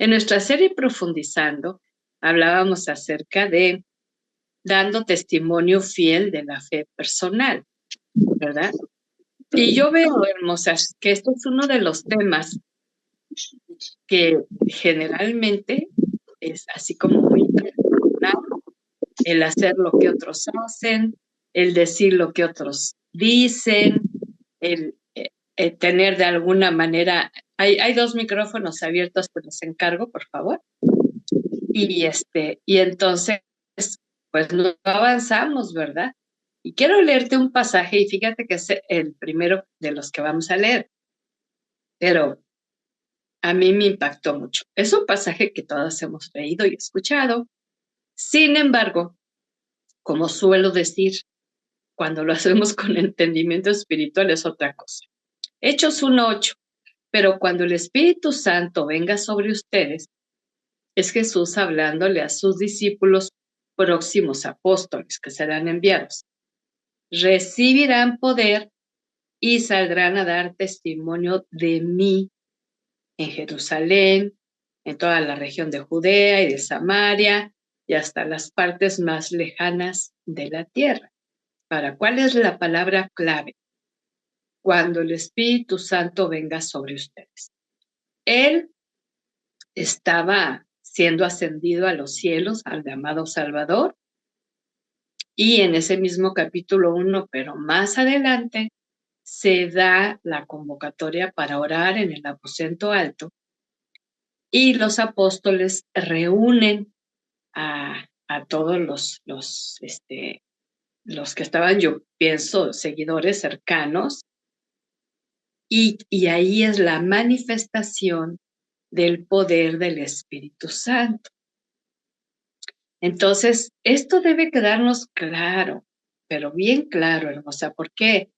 En nuestra serie Profundizando, hablábamos acerca de dando testimonio fiel de la fe personal, ¿verdad? Y yo veo, hermosas, que esto es uno de los temas que generalmente es así como muy personal, el hacer lo que otros hacen, el decir lo que otros dicen, el tener de alguna manera... Hay dos micrófonos abiertos, pues les encargo, por favor. Y entonces, pues no avanzamos, ¿verdad? Y quiero leerte un pasaje, y fíjate que es el primero de los que vamos a leer, pero a mí me impactó mucho. Es un pasaje que todos hemos leído y escuchado. Sin embargo, como suelo decir, cuando lo hacemos con entendimiento espiritual es otra cosa. Hechos 1:8. Pero cuando el Espíritu Santo venga sobre ustedes, es Jesús hablándole a sus discípulos próximos apóstoles que serán enviados. Recibirán poder y saldrán a dar testimonio de mí en Jerusalén, en toda la región de Judea y de Samaria y hasta las partes más lejanas de la tierra. ¿Cuál es la palabra clave? Cuando el Espíritu Santo venga sobre ustedes. Él estaba siendo ascendido a los cielos, al llamado Salvador, y en ese mismo capítulo 1, pero más adelante, se da la convocatoria para orar en el aposento alto, y los apóstoles reúnen a todos los que estaban, yo pienso, seguidores cercanos, y ahí es la manifestación del poder del Espíritu Santo. Entonces, esto debe quedarnos claro, pero bien claro, hermosa, porque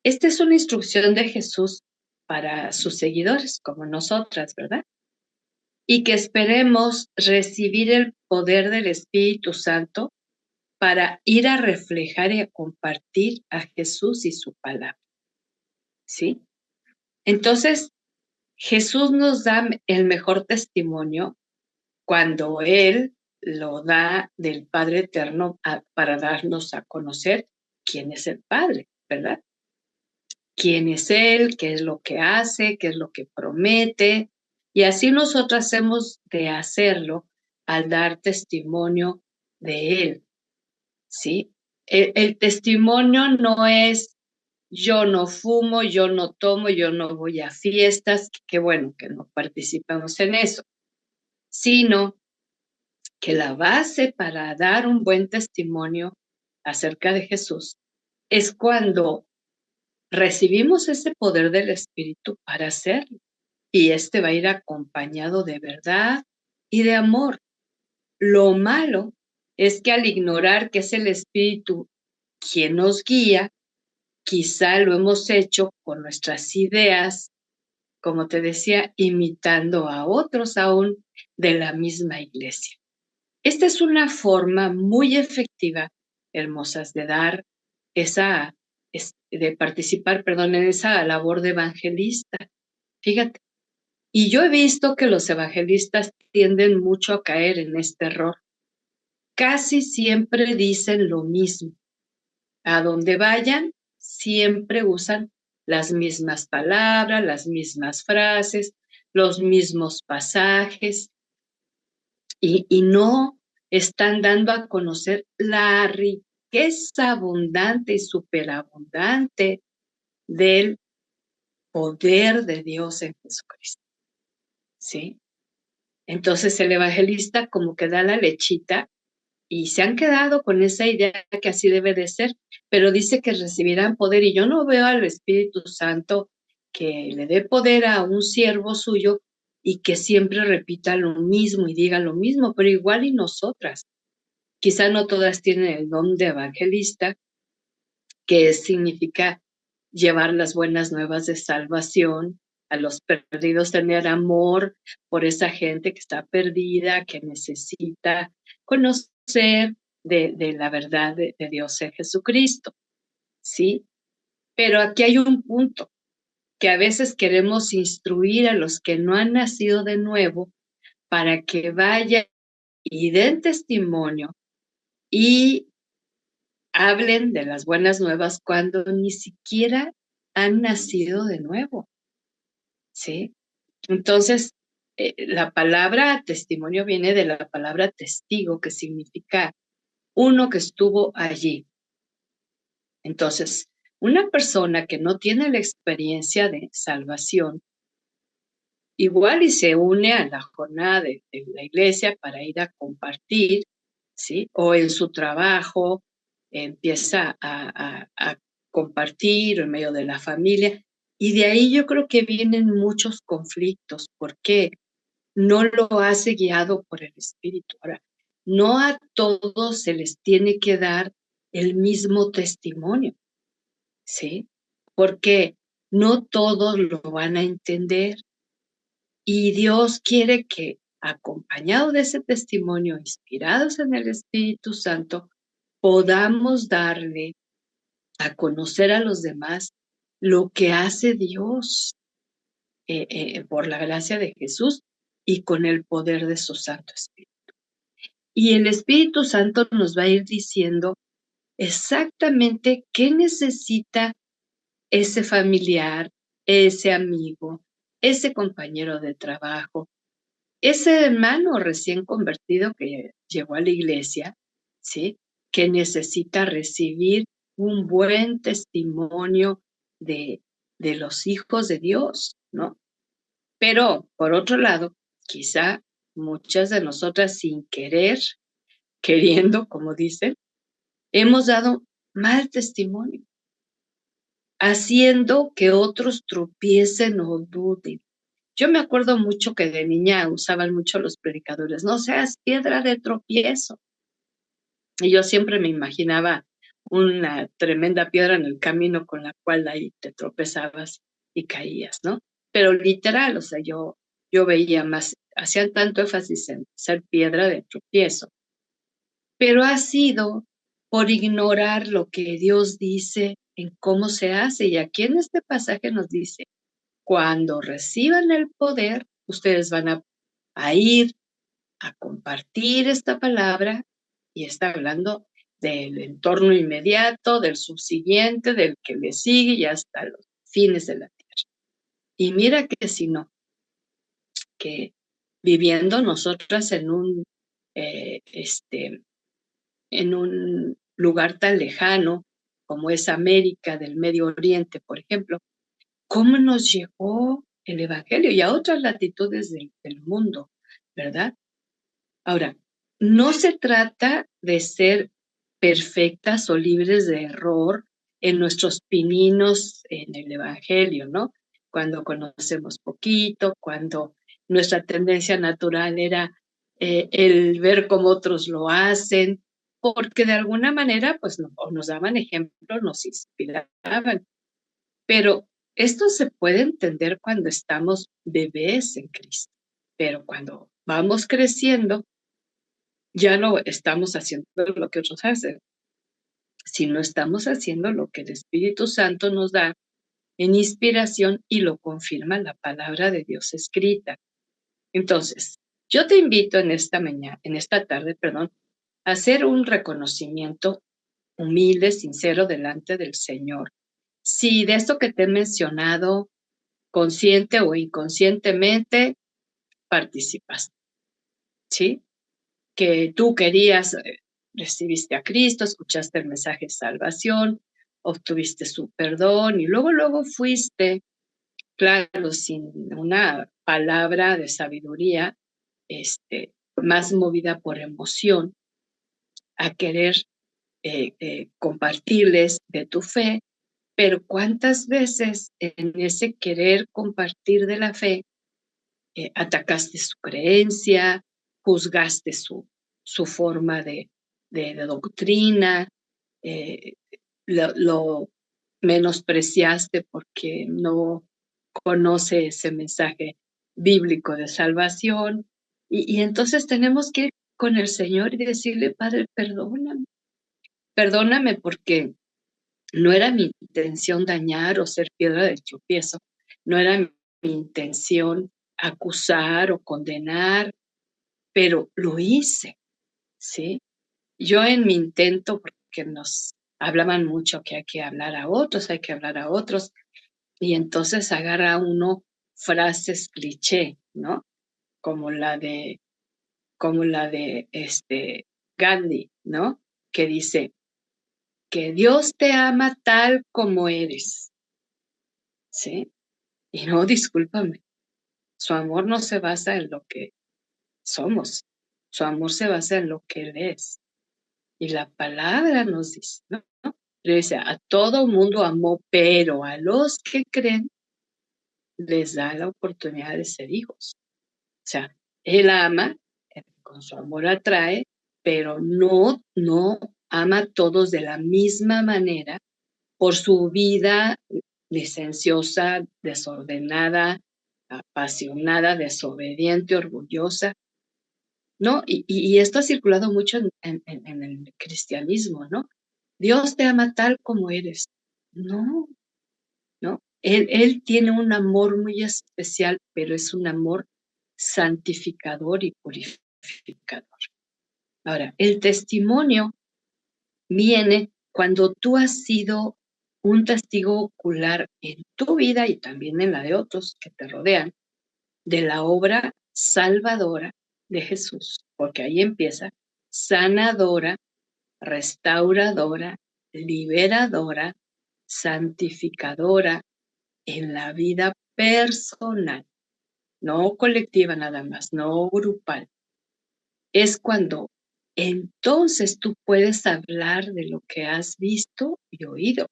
esta es una instrucción de Jesús para sus seguidores, como nosotras, ¿verdad? Y que esperemos recibir el poder del Espíritu Santo para ir a reflejar y a compartir a Jesús y su palabra, ¿sí? Entonces, Jesús nos da el mejor testimonio cuando Él lo da del Padre Eterno para darnos a conocer quién es el Padre, ¿verdad? Quién es Él, qué es lo que hace, qué es lo que promete, y así nosotros hemos de hacerlo al dar testimonio de Él, ¿sí? El testimonio no es yo no fumo, yo no tomo, yo no voy a fiestas, qué bueno que no participamos en eso, sino que la base para dar un buen testimonio acerca de Jesús es cuando recibimos ese poder del Espíritu para hacerlo. Y este va a ir acompañado de verdad y de amor. Lo malo es que al ignorar que es el Espíritu quien nos guía, quizá lo hemos hecho con nuestras ideas, como te decía, imitando a otros aún de la misma iglesia. Esta es una forma muy efectiva, hermosas, de dar de participar, perdón, en esa labor de evangelista. Fíjate, y yo he visto que los evangelistas tienden mucho a caer en este error. Casi siempre dicen lo mismo. A donde vayan, siempre usan las mismas palabras, las mismas frases, los mismos pasajes, y no están dando a conocer la riqueza abundante y superabundante del poder de Dios en Jesucristo, ¿sí? Entonces el evangelista como que da la lechita y se han quedado con esa idea que así debe de ser, pero dice que recibirán poder, y yo no veo al Espíritu Santo que le dé poder a un siervo suyo y que siempre repita lo mismo y diga lo mismo, pero igual y nosotras. Quizá no todas tienen el don de evangelista, que significa llevar las buenas nuevas de salvación a los perdidos, tener amor por esa gente que está perdida, que necesita conocer de la verdad de Dios en Jesucristo, ¿sí? Pero aquí hay un punto, que a veces queremos instruir a los que no han nacido de nuevo para que vayan y den testimonio y hablen de las buenas nuevas cuando ni siquiera han nacido de nuevo, ¿sí? Entonces, la palabra testimonio viene de la palabra testigo, que significa uno que estuvo allí. Entonces, una persona que no tiene la experiencia de salvación, igual y se une a la jornada de la iglesia para ir a compartir, ¿sí? O en su trabajo empieza a compartir en medio de la familia. Y de ahí yo creo que vienen muchos conflictos, porque no lo hace guiado por el Espíritu. Ahora, no a todos se les tiene que dar el mismo testimonio, ¿sí? Porque no todos lo van a entender. Y Dios quiere que, acompañado de ese testimonio, inspirados en el Espíritu Santo, podamos darle a conocer a los demás lo que hace Dios por la gracia de Jesús y con el poder de su Santo Espíritu. Y el Espíritu Santo nos va a ir diciendo exactamente qué necesita ese familiar, ese amigo, ese compañero de trabajo, ese hermano recién convertido que llegó a la iglesia, ¿sí? Que necesita recibir un buen testimonio de, de los hijos de Dios, ¿no? Pero, por otro lado, quizá muchas de nosotras sin querer, queriendo, como dicen, hemos dado mal testimonio, haciendo que otros tropiecen o duden. Yo me acuerdo mucho que de niña usaban mucho los predicadores, no seas piedra de tropiezo. Y yo siempre me imaginaba una tremenda piedra en el camino con la cual ahí te tropezabas y caías, ¿no? Pero literal, o sea, yo veía más, hacían tanto énfasis en ser piedra de tropiezo, pero ha sido por ignorar lo que Dios dice en cómo se hace. Y aquí en este pasaje nos dice, cuando reciban el poder, ustedes van a ir a compartir esta palabra, y está hablando del entorno inmediato, del subsiguiente, del que le sigue y hasta los fines de la tierra. Y mira que si no, que viviendo nosotras eh, este, en un lugar tan lejano como es América del Medio Oriente, por ejemplo, ¿cómo nos llegó el Evangelio y a otras latitudes del mundo, verdad? Ahora, no se trata de ser perfectas o libres de error en nuestros pininos en el Evangelio, ¿no? Cuando conocemos poquito, cuando nuestra tendencia natural era el ver cómo otros lo hacen, porque de alguna manera, pues, o nos daban ejemplos, nos inspiraban. Pero esto se puede entender cuando estamos bebés en Cristo, pero cuando vamos creciendo, ya no estamos haciendo lo que otros hacen, sino estamos haciendo lo que el Espíritu Santo nos da en inspiración y lo confirma la palabra de Dios escrita. Entonces, yo te invito en esta tarde, perdón, a hacer un reconocimiento humilde, sincero delante del Señor. Si de esto que te he mencionado, consciente o inconscientemente, participas, ¿sí? Que tú querías, recibiste a Cristo, escuchaste el mensaje de salvación, obtuviste su perdón y luego fuiste, claro, sin una palabra de sabiduría, más movida por emoción, a querer compartirles de tu fe, pero ¿cuántas veces en ese querer compartir de la fe atacaste su creencia, juzgaste su forma de doctrina, eh, lo menospreciaste porque no conoce ese mensaje bíblico de salvación? Y entonces tenemos que ir con el Señor y decirle, Padre, perdóname porque no era mi intención dañar o ser piedra de tropiezo, no era mi intención acusar o condenar, pero lo hice, ¿sí? Yo en mi intento, porque nos hablaban mucho que hay que hablar a otros, hay que hablar a otros, y entonces agarra uno frases cliché, ¿no? Como la de, Gandhi, ¿no? Que dice, que Dios te ama tal como eres, ¿sí? Y no, discúlpame, su amor no se basa en lo que somos, su amor se basa en lo que Él es. Y la palabra nos dice, ¿no? Le dice, a todo mundo amó, pero a los que creen les da la oportunidad de ser hijos. O sea, Él ama, con su amor atrae, pero no ama a todos de la misma manera por su vida licenciosa, desordenada, apasionada, desobediente, orgullosa, ¿no? Y esto ha circulado mucho en el cristianismo, ¿no? Dios te ama tal como eres. No, ¿no? Él tiene un amor muy especial, pero es un amor santificador y purificador. Ahora, el testimonio viene cuando tú has sido un testigo ocular en tu vida y también en la de otros que te rodean, de la obra salvadora de Jesús, porque ahí empieza, sanadora, restauradora, liberadora, santificadora en la vida personal, no colectiva nada más, no grupal. Es cuando entonces tú puedes hablar de lo que has visto y oído.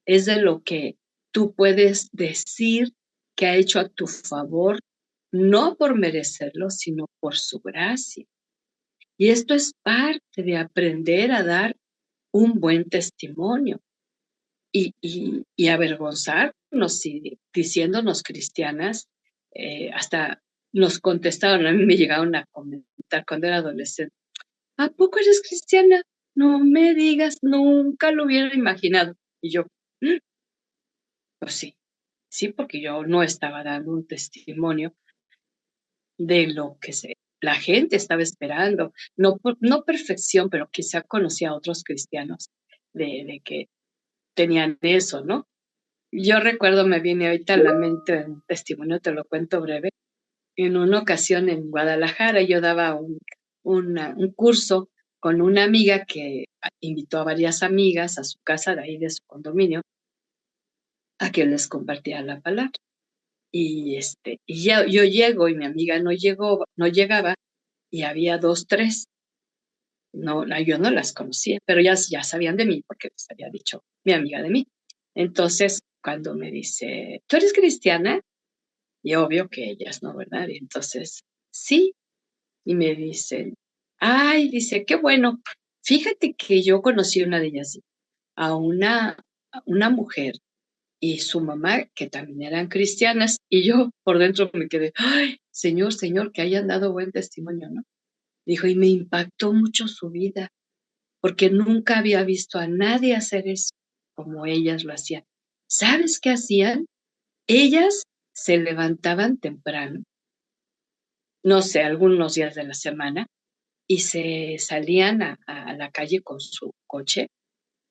Es de lo que tú puedes decir que ha hecho a tu favor, no por merecerlo, sino por su gracia. Y esto es parte de aprender a dar un buen testimonio y avergonzarnos y diciéndonos cristianas, hasta nos contestaron, a mí me llegaron a comentar cuando era adolescente, ¿a poco eres cristiana? No me digas, nunca lo hubiera imaginado. Y yo, "Mm, pues sí, porque yo no estaba dando un testimonio de lo que la gente estaba esperando, no perfección, pero quizá conocía a otros cristianos de que tenían eso, ¿no? Yo recuerdo, me viene ahorita a la mente un testimonio, te lo cuento breve. En una ocasión en Guadalajara yo daba un curso con una amiga que invitó a varias amigas a su casa de ahí de su condominio a que les compartiera la palabra. Y ya yo llego y mi amiga no llegaba y había dos, tres. No, yo no las conocía, pero ya sabían de mí porque les había dicho mi amiga de mí. Entonces, cuando me dice, ¿tú eres cristiana? Y obvio que ellas no, ¿verdad? Y entonces, sí, y me dicen, ay, dice, qué bueno. Fíjate que yo conocí una de ellas, a una mujer y su mamá, que también eran cristianas, y yo por dentro me quedé, ay, señor, que hayan dado buen testimonio, ¿no? Dijo, y me impactó mucho su vida, porque nunca había visto a nadie hacer eso como ellas lo hacían. ¿Sabes qué hacían? Ellas se levantaban temprano, no sé, algunos días de la semana, y se salían a la calle con su coche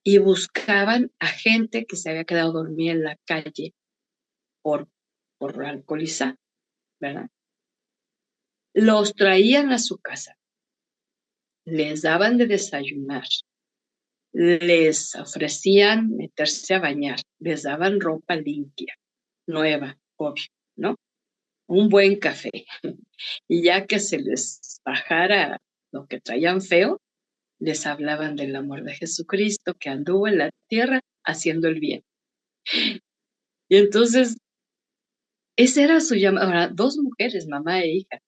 y buscaban a gente que se había quedado dormida en la calle por, por alcoholizar, ¿verdad? Los traían a su casa, les daban de desayunar, les ofrecían meterse a bañar, les daban ropa limpia, nueva, obvio, ¿no? Un buen café. Y ya que se les bajara lo que traían feo, les hablaban del amor de Jesucristo que anduvo en la tierra haciendo el bien. Y entonces, ese era su llamado. Ahora, dos mujeres, mamá e hija.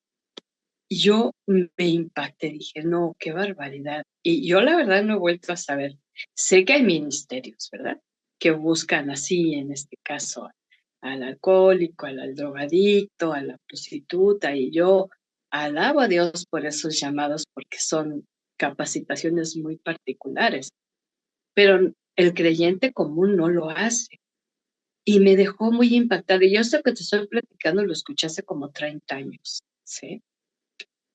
Y yo me impacté, dije, no, qué barbaridad. Y yo la verdad no he vuelto a saber. Sé que hay ministerios, ¿verdad? Que buscan así, en este caso, al alcohólico, al drogadicto, a la prostituta. Y yo alabo a Dios por esos llamados porque son capacitaciones muy particulares. Pero el creyente común no lo hace. Y me dejó muy impactada. Y yo sé que te estoy platicando, lo escuché hace como 30 años, ¿sí?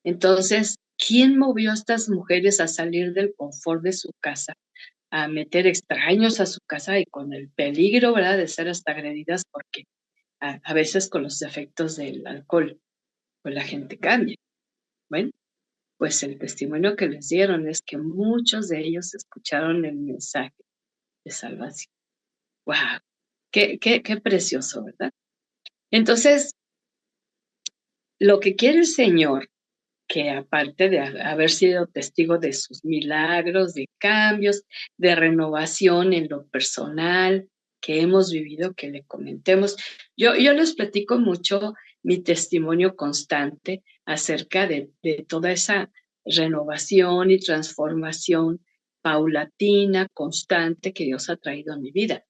Entonces, ¿quién movió a estas mujeres a salir del confort de su casa, a meter extraños a su casa y con el peligro, ¿verdad?, de ser hasta agredidas porque a veces con los efectos del alcohol, pues la gente cambia? Bueno, pues el testimonio que les dieron es que muchos de ellos escucharon el mensaje de salvación. ¡Wow! Qué precioso, ¿verdad? Entonces, lo que quiere el Señor, que aparte de haber sido testigo de sus milagros, de cambios, de renovación en lo personal que hemos vivido, que le comentemos. Yo les platico mucho mi testimonio constante acerca de toda esa renovación y transformación paulatina, constante que Dios ha traído a mi vida.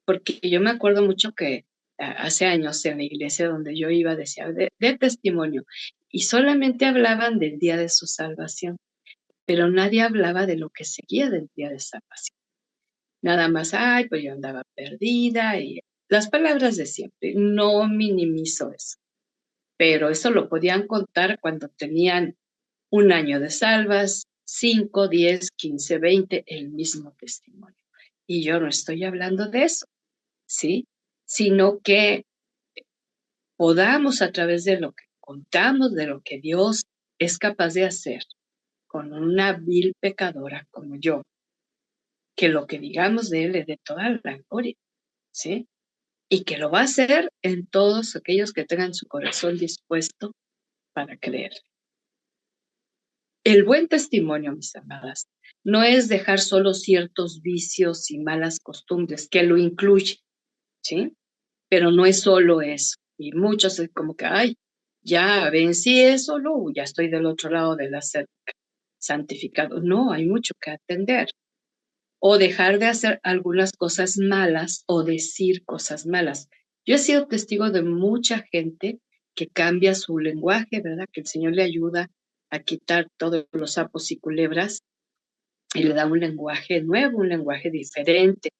Porque yo me acuerdo mucho que hace años en la iglesia donde yo iba decía de testimonio y solamente hablaban del día de su salvación, pero nadie hablaba de lo que seguía del día de salvación. Nada más, ay, pues yo andaba perdida y las palabras de siempre. No minimizo eso, pero eso lo podían contar cuando tenían un año de salvas, 5, 10, 15, 20, el mismo testimonio. Y yo no estoy hablando de eso, ¿sí? Sino que podamos a través de lo que contamos, de lo que Dios es capaz de hacer con una vil pecadora como yo, que lo que digamos de Él es de toda la gloria, ¿sí? Y que lo va a hacer en todos aquellos que tengan su corazón dispuesto para creer. El buen testimonio, mis amadas, no es dejar solo ciertos vicios y malas costumbres, que lo incluye, ¿sí? Pero no es solo eso. Y muchos es como que, ay, ya vencí eso, no, ya estoy del otro lado de la cerca, santificado. No, hay mucho que atender. O dejar de hacer algunas cosas malas o decir cosas malas. Yo he sido testigo de mucha gente que cambia su lenguaje, ¿verdad? Que el Señor le ayuda a quitar todos los sapos y culebras y le da un lenguaje nuevo, un lenguaje diferente,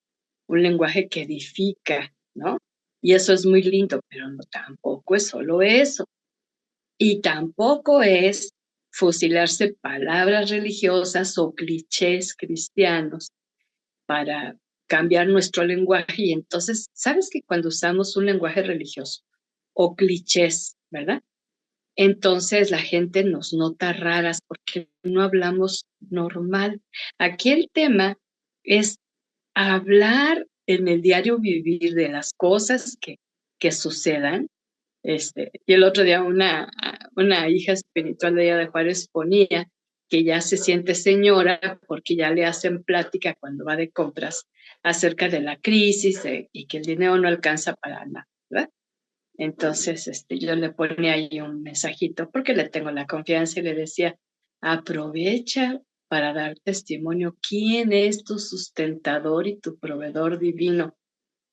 un lenguaje que edifica, ¿no? Y eso es muy lindo, pero no, tampoco es solo eso. Y tampoco es fusilarse palabras religiosas o clichés cristianos para cambiar nuestro lenguaje. Y entonces, ¿sabes que cuando usamos un lenguaje religioso o clichés, ¿verdad? Entonces la gente nos nota raras porque no hablamos normal. Aquí el tema es hablar en el diario vivir de las cosas que sucedan. Y el otro día una hija espiritual de allá de Juárez ponía que ya se siente señora porque ya le hacen plática cuando va de compras acerca de la crisis y que el dinero no alcanza para nada, ¿verdad? Entonces, yo le ponía ahí un mensajito porque le tengo la confianza y le decía, aprovecha para dar testimonio quién es tu sustentador y tu proveedor divino.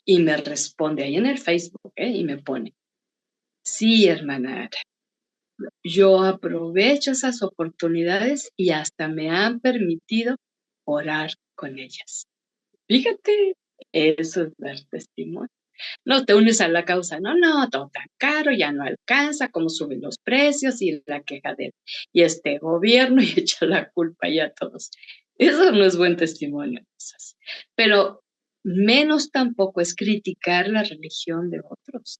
Y me responde ahí en el Facebook, y me pone, sí, hermana, yo aprovecho esas oportunidades y hasta me han permitido orar con ellas. Fíjate, eso es dar testimonio. No te unes a la causa, no, todo tan caro, ya no alcanza, cómo suben los precios y la queja y este gobierno y echa la culpa ya a todos. Eso no es buen testimonio. Pero menos tampoco es criticar la religión de otros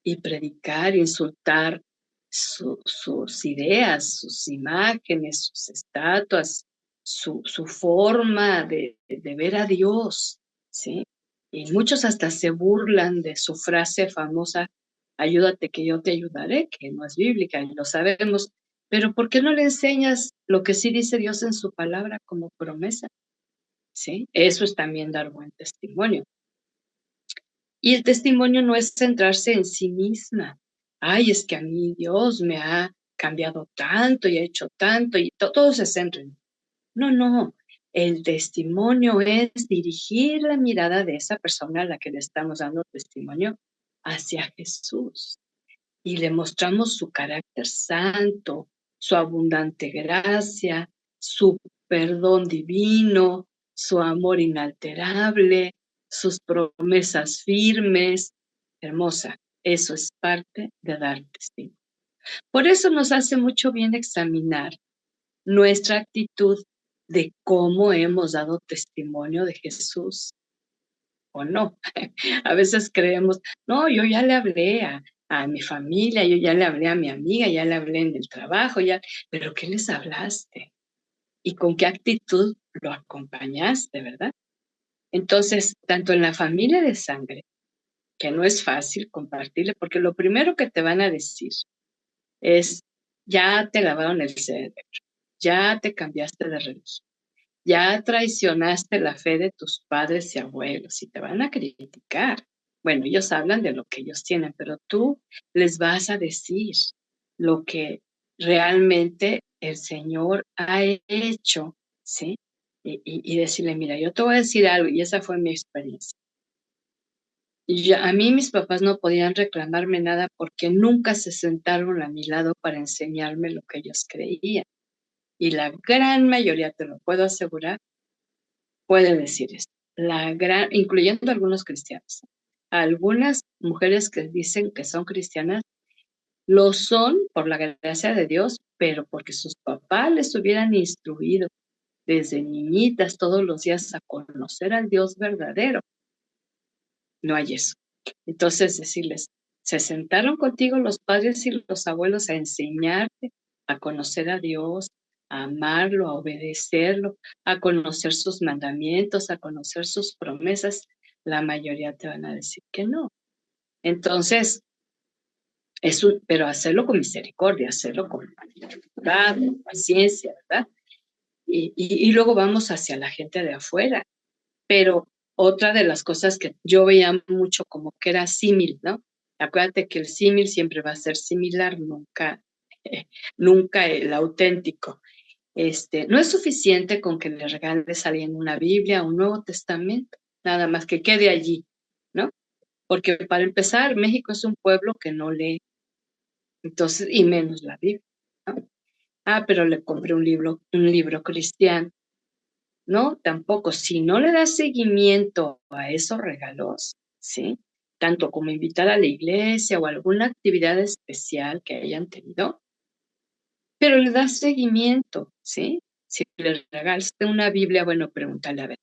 y predicar, insultar sus ideas, sus imágenes, sus estatuas, su forma de ver a Dios, ¿sí? Y muchos hasta se burlan de su frase famosa, ayúdate que yo te ayudaré, que no es bíblica y lo sabemos, pero ¿por qué no le enseñas lo que sí dice Dios en su palabra como promesa? ¿Sí? Eso es también dar buen testimonio. Y el testimonio no es centrarse en sí misma. Ay, es que a mí Dios me ha cambiado tanto y ha hecho tanto y todo se centra en mí. No. El testimonio es dirigir la mirada de esa persona a la que le estamos dando testimonio hacia Jesús. Y le mostramos su carácter santo, su abundante gracia, su perdón divino, su amor inalterable, sus promesas firmes. Hermosa, eso es parte de dar testimonio. Por eso nos hace mucho bien examinar nuestra actitud de cómo hemos dado testimonio de Jesús o no. A veces creemos, no, yo ya le hablé a mi familia, yo ya le hablé a mi amiga, ya le hablé en el trabajo, ya, pero ¿qué les hablaste? ¿Y con qué actitud lo acompañaste, verdad? Entonces, tanto en la familia de sangre, que no es fácil compartirle, porque lo primero que te van a decir es, ya te lavaron el cerebro, ya te cambiaste de religión, ya traicionaste la fe de tus padres y abuelos y te van a criticar. Bueno, ellos hablan de lo que ellos tienen, pero tú les vas a decir lo que realmente el Señor ha hecho, ¿sí? Y decirle, mira, yo te voy a decir algo, y esa fue mi experiencia. A mí mis papás no podían reclamarme nada porque nunca se sentaron a mi lado para enseñarme lo que ellos creían. Y la gran mayoría, te lo puedo asegurar, puede decir esto. Incluyendo algunos cristianos. Algunas mujeres que dicen que son cristianas, lo son por la gracia de Dios, pero porque sus papás les hubieran instruido desde niñitas todos los días a conocer al Dios verdadero. No hay eso. Entonces, decirles, se sentaron contigo los padres y los abuelos a enseñarte a conocer a Dios, a amarlo, a obedecerlo, a conocer sus mandamientos, a conocer sus promesas. La mayoría te van a decir que no. Entonces, pero hacerlo con misericordia, hacerlo con bondad, con paciencia, ¿verdad? Y luego vamos hacia la gente de afuera. Pero otra de las cosas que yo veía mucho como que era símil, ¿no? Acuérdate que el símil siempre va a ser similar, nunca, nunca el auténtico. No es suficiente con que le regales a alguien una Biblia, un Nuevo Testamento, nada más que quede allí, ¿no? Porque para empezar, México es un pueblo que no lee, entonces, y menos la Biblia, ¿no? Ah, pero le compré un libro cristiano. No, tampoco. Si no le das seguimiento a esos regalos, ¿sí? Tanto como invitar a la iglesia o alguna actividad especial que hayan tenido, pero le das seguimiento, ¿sí? Si le regalaste una Biblia, bueno, pregúntale, a ver,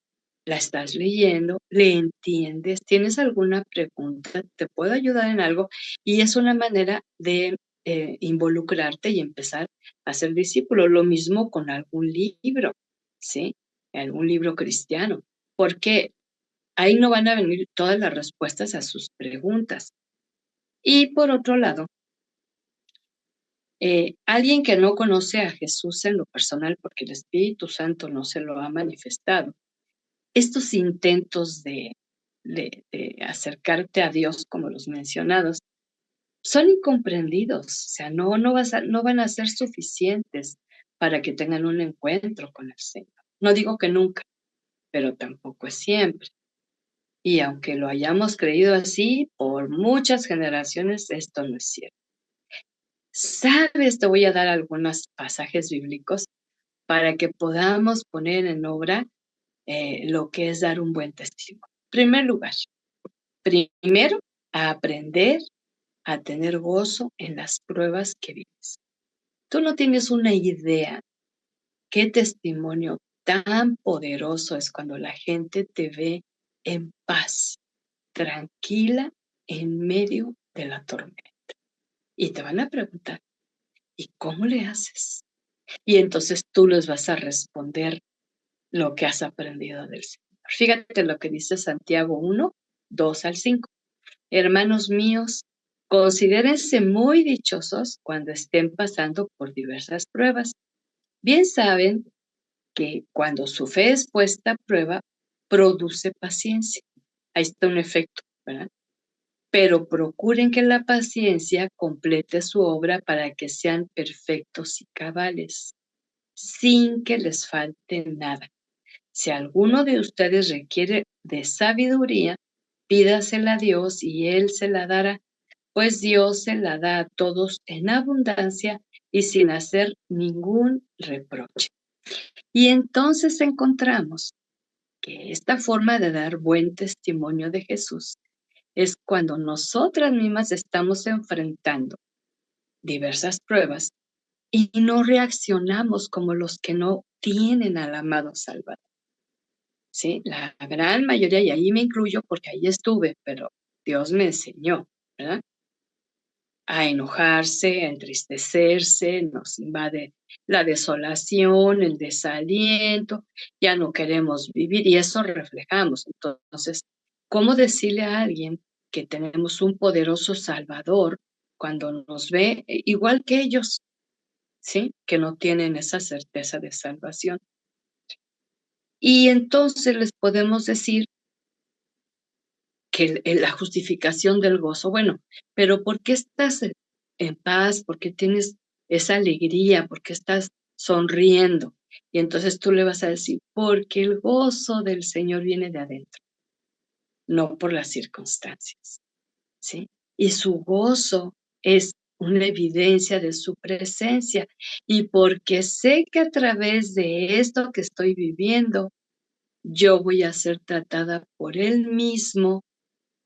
¿la estás leyendo? ¿Le entiendes? ¿Tienes alguna pregunta? ¿Te puedo ayudar en algo? Y es una manera de involucrarte y empezar a ser discípulo. Lo mismo con algún libro, ¿sí? Algún libro cristiano, porque ahí no van a venir todas las respuestas a sus preguntas. Y por otro lado, alguien que no conoce a Jesús en lo personal, porque el Espíritu Santo no se lo ha manifestado, estos intentos de acercarte a Dios, como los mencionados, son incomprendidos, o sea, no van a ser suficientes para que tengan un encuentro con el Señor. No digo que nunca, pero tampoco es siempre. Y aunque lo hayamos creído así, por muchas generaciones esto no es cierto. ¿Sabes? Te voy a dar algunos pasajes bíblicos para que podamos poner en obra lo que es dar un buen testimonio. En primer lugar, primero, a aprender a tener gozo en las pruebas que vives. Tú no tienes una idea qué testimonio tan poderoso es cuando la gente te ve en paz, tranquila, en medio de la tormenta. Y te van a preguntar, ¿y cómo le haces? Y entonces tú les vas a responder lo que has aprendido del Señor. Fíjate lo que dice Santiago 1, 2 al 5. Hermanos míos, considérense muy dichosos cuando estén pasando por diversas pruebas. Bien saben que cuando su fe es puesta a prueba, produce paciencia. Ahí está un efecto, ¿verdad? Pero procuren que la paciencia complete su obra para que sean perfectos y cabales, sin que les falte nada. Si alguno de ustedes requiere de sabiduría, pídasela a Dios y Él se la dará, pues Dios se la da a todos en abundancia y sin hacer ningún reproche. Y entonces encontramos que esta forma de dar buen testimonio de Jesús es cuando nosotras mismas estamos enfrentando diversas pruebas y no reaccionamos como los que no tienen al amado Salvador. Sí, la gran mayoría, y ahí me incluyo porque ahí estuve, pero Dios me enseñó, ¿verdad? A enojarse, a entristecerse, nos invade la desolación, el desaliento, ya no queremos vivir y eso reflejamos. Entonces, ¿cómo decirle a alguien que tenemos un poderoso Salvador cuando nos ve igual que ellos, ¿sí? Que no tienen esa certeza de salvación? Y entonces les podemos decir que la justificación del gozo, bueno, pero ¿por qué estás en paz? ¿Por qué tienes esa alegría? ¿Por qué estás sonriendo? Y entonces tú le vas a decir, porque el gozo del Señor viene de adentro, no por las circunstancias, ¿sí? Y su gozo es una evidencia de su presencia. Y porque sé que a través de esto que estoy viviendo, yo voy a ser tratada por Él mismo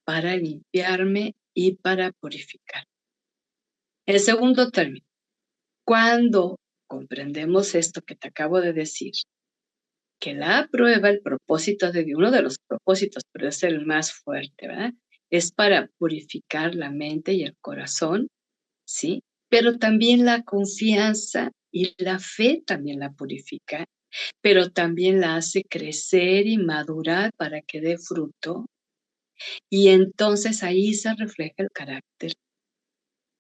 para limpiarme y para purificar. El segundo término, cuando comprendemos esto que te acabo de decir, que la prueba, el propósito de uno de los propósitos, pero es el más fuerte, ¿verdad? Es para purificar la mente y el corazón, ¿sí? Pero también la confianza y la fe también la purifica, pero también la hace crecer y madurar para que dé fruto. Y entonces ahí se refleja el carácter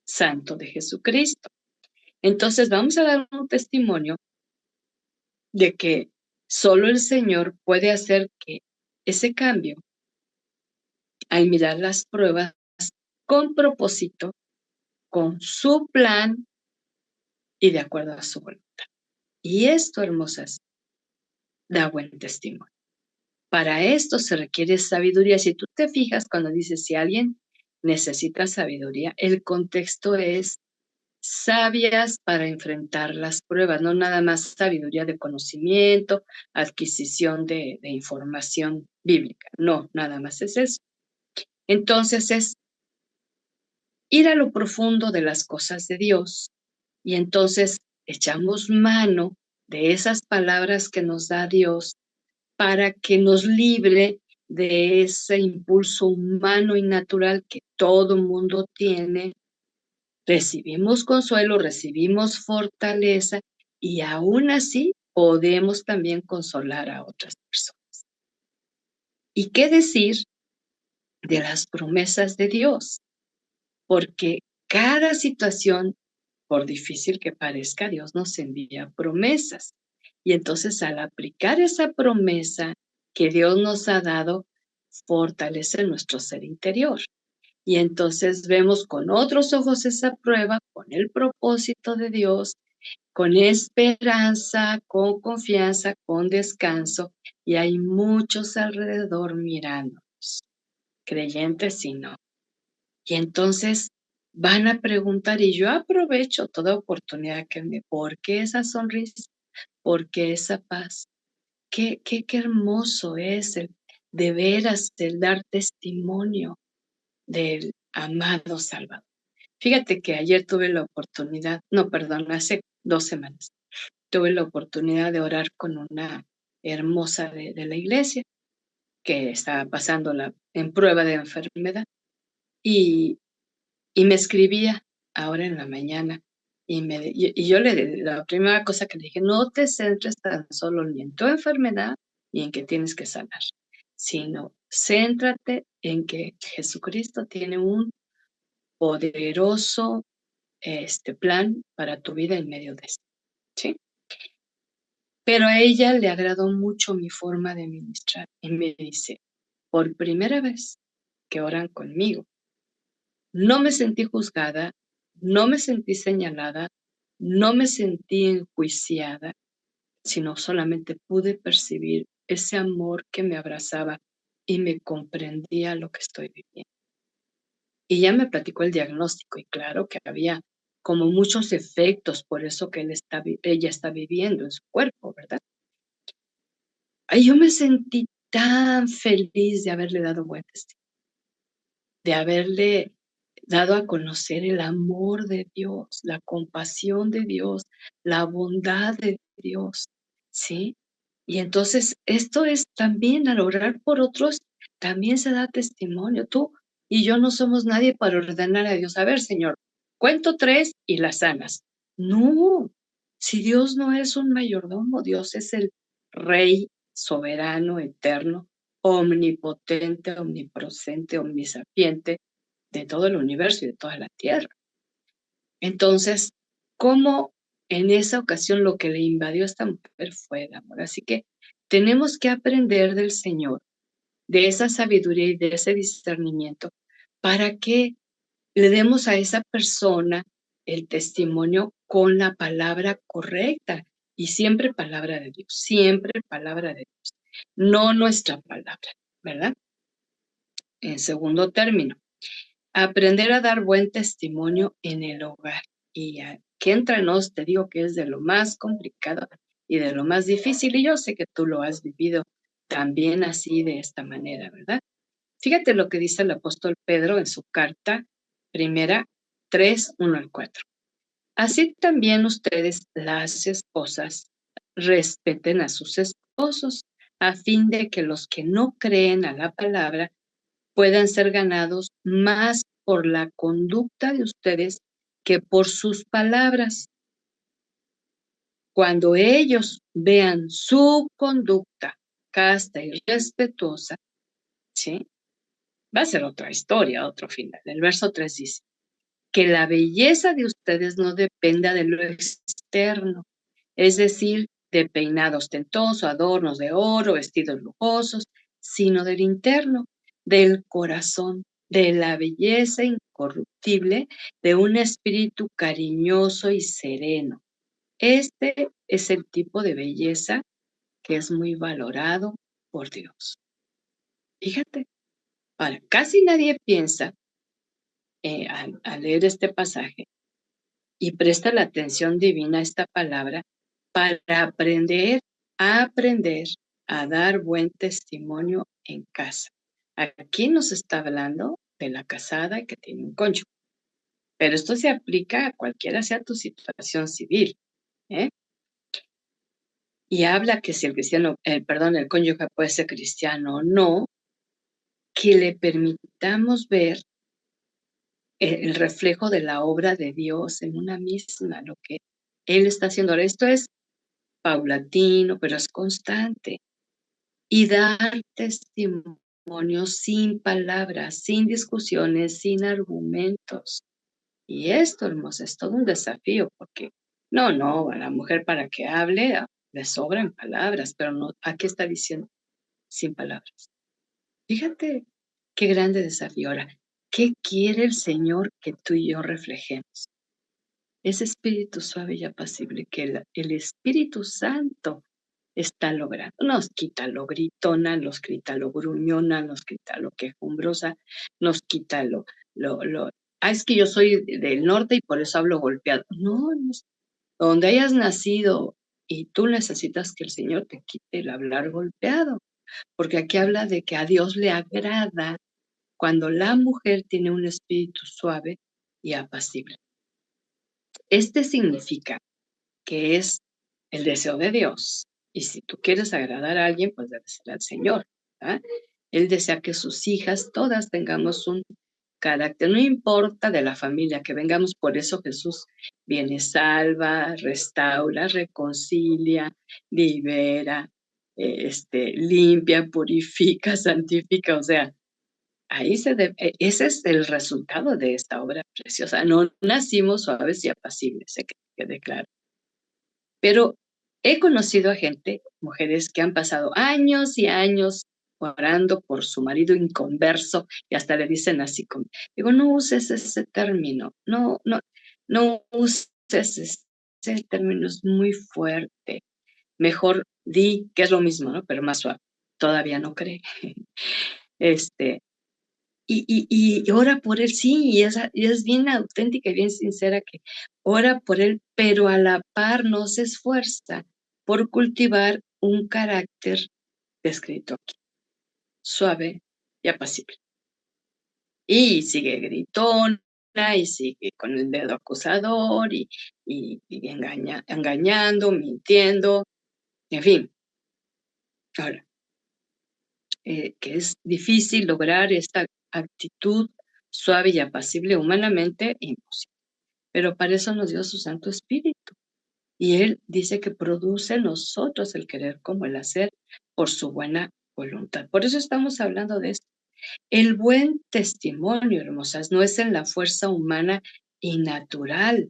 santo de Jesucristo. Entonces vamos a dar un testimonio de que solo el Señor puede hacer que ese cambio, al mirar las pruebas con propósito, con su plan y de acuerdo a su voluntad. Y esto, hermosas, da buen testimonio. Para esto se requiere sabiduría. Si tú te fijas cuando dices si alguien necesita sabiduría, el contexto es sabias para enfrentar las pruebas, no nada más sabiduría de conocimiento, adquisición de información bíblica, no, nada más es eso. Entonces es ir a lo profundo de las cosas de Dios y entonces echamos mano de esas palabras que nos da Dios para que nos libre de ese impulso humano y natural que todo mundo tiene. Recibimos consuelo, recibimos fortaleza y aún así podemos también consolar a otras personas. ¿Y qué decir de las promesas de Dios? Porque cada situación, por difícil que parezca, Dios nos envía promesas. Y entonces al aplicar esa promesa que Dios nos ha dado, fortalece nuestro ser interior. Y entonces vemos con otros ojos esa prueba, con el propósito de Dios, con esperanza, con confianza, con descanso, y hay muchos alrededor mirándonos, creyentes y no. Y entonces van a preguntar, y yo aprovecho toda oportunidad que me, ¿por qué esa sonrisa? ¿Por qué esa paz? Qué hermoso es el de veras el dar testimonio del amado Salvador. Fíjate que ayer tuve la oportunidad, no, perdón, hace 2 semanas, tuve la oportunidad de orar con una hermosa de la iglesia que estaba pasando en prueba de enfermedad y, y me escribía ahora en la mañana y yo la primera cosa que le dije, no te centres tan solo ni en tu enfermedad ni en que tienes que sanar, sino céntrate en que Jesucristo tiene un poderoso plan para tu vida en medio de esto, ¿sí? Pero a ella le agradó mucho mi forma de ministrar y me dice, por primera vez que oran conmigo, no me sentí juzgada, no me sentí señalada, no me sentí enjuiciada, sino solamente pude percibir ese amor que me abrazaba y me comprendía lo que estoy viviendo. Y ya me platicó el diagnóstico y claro que había como muchos efectos por eso que ella está viviendo en su cuerpo, ¿verdad? Ay, yo me sentí tan feliz de haberle dado buen testimonio, de haberle dado a conocer el amor de Dios, la compasión de Dios, la bondad de Dios, ¿sí? Y entonces esto es también al orar por otros, también se da testimonio. Tú y yo no somos nadie para ordenar a Dios. A ver, Señor, cuento 3 y las sanas. No, si Dios no es un mayordomo, Dios es el Rey soberano, eterno, omnipotente, omnipresente, omnisapiente de todo el universo y de toda la tierra. Entonces, ¿cómo en esa ocasión lo que le invadió a esta mujer fue el amor? Así que tenemos que aprender del Señor, de esa sabiduría y de ese discernimiento, para que le demos a esa persona el testimonio con la palabra correcta y siempre palabra de Dios, siempre palabra de Dios, no nuestra palabra, ¿verdad? En segundo término, aprender a dar buen testimonio en el hogar. Y aquí entre nos te digo que es de lo más complicado y de lo más difícil, y yo sé que tú lo has vivido también así de esta manera, ¿verdad? Fíjate lo que dice el apóstol Pedro en su carta primera 3, 1 al 4. Así también ustedes, las esposas, respeten a sus esposos, a fin de que los que no creen a la palabra puedan ser ganados más por la conducta de ustedes que por sus palabras. Cuando ellos vean su conducta casta y respetuosa, ¿sí? Va a ser otra historia, otro final. El verso 3 dice, que la belleza de ustedes no dependa de lo externo, es decir, de peinado ostentoso, adornos de oro, vestidos lujosos, sino del interno, del corazón, de la belleza incorruptible de un espíritu cariñoso y sereno. Este es el tipo de belleza que es muy valorado por Dios. Fíjate, ahora, casi nadie piensa al leer este pasaje y presta la atención divina a esta palabra para aprender a dar buen testimonio en casa. Aquí nos está hablando de la casada que tiene un cónyuge, pero esto se aplica a cualquiera sea tu situación civil, ¿eh? Y habla que si el cristiano, el cónyuge puede ser cristiano o no, que le permitamos ver el reflejo de la obra de Dios en una misma, lo que Él está haciendo. Ahora, esto es paulatino, pero es constante. Y dar testimonio sin palabras, sin discusiones, sin argumentos. Y esto, hermosa, es todo un desafío, porque no, a la mujer para que hable le sobran palabras, pero no, aquí está diciendo sin palabras. Fíjate qué grande desafío. Ahora, ¿qué quiere el Señor que tú y yo reflejemos? Ese espíritu suave y apacible que el Espíritu Santo está logrando. Nos quita lo gritona, nos quita lo gruñona, nos quita lo quejumbrosa, nos quita es que yo soy del norte y por eso hablo golpeado. No, donde hayas nacido y tú necesitas que el Señor te quite el hablar golpeado, porque aquí habla de que a Dios le agrada cuando la mujer tiene un espíritu suave y apacible. Este significa que es el deseo de Dios. Y si tú quieres agradar a alguien, pues debe ser al Señor. ¿Ah? Él desea que sus hijas todas tengamos un carácter, no importa de la familia que vengamos, por eso Jesús viene, salva, restaura, reconcilia, libera, limpia, purifica, santifica, o sea, ese es el resultado de esta obra preciosa. No nacimos suaves y apacibles, que quede claro. Pero he conocido a gente, mujeres que han pasado años y años orando por su marido inconverso y hasta le dicen así como, digo, no uses ese término, no uses ese término, es muy fuerte. Mejor di que es lo mismo, ¿no? Pero más suave. Todavía no cree. Y ora por él, sí, y es bien auténtica y bien sincera que ora por él, pero a la par no se esfuerza por cultivar un carácter descrito aquí, suave y apacible. Y sigue gritón, y sigue con el dedo acusador y engañando, mintiendo, en fin. Ahora, que es difícil lograr esta actitud suave y apacible humanamente, imposible. Pero para eso nos dio su Santo Espíritu. Y Él dice que produce en nosotros el querer como el hacer por su buena voluntad. Por eso estamos hablando de esto. El buen testimonio, hermosas, no es en la fuerza humana y natural,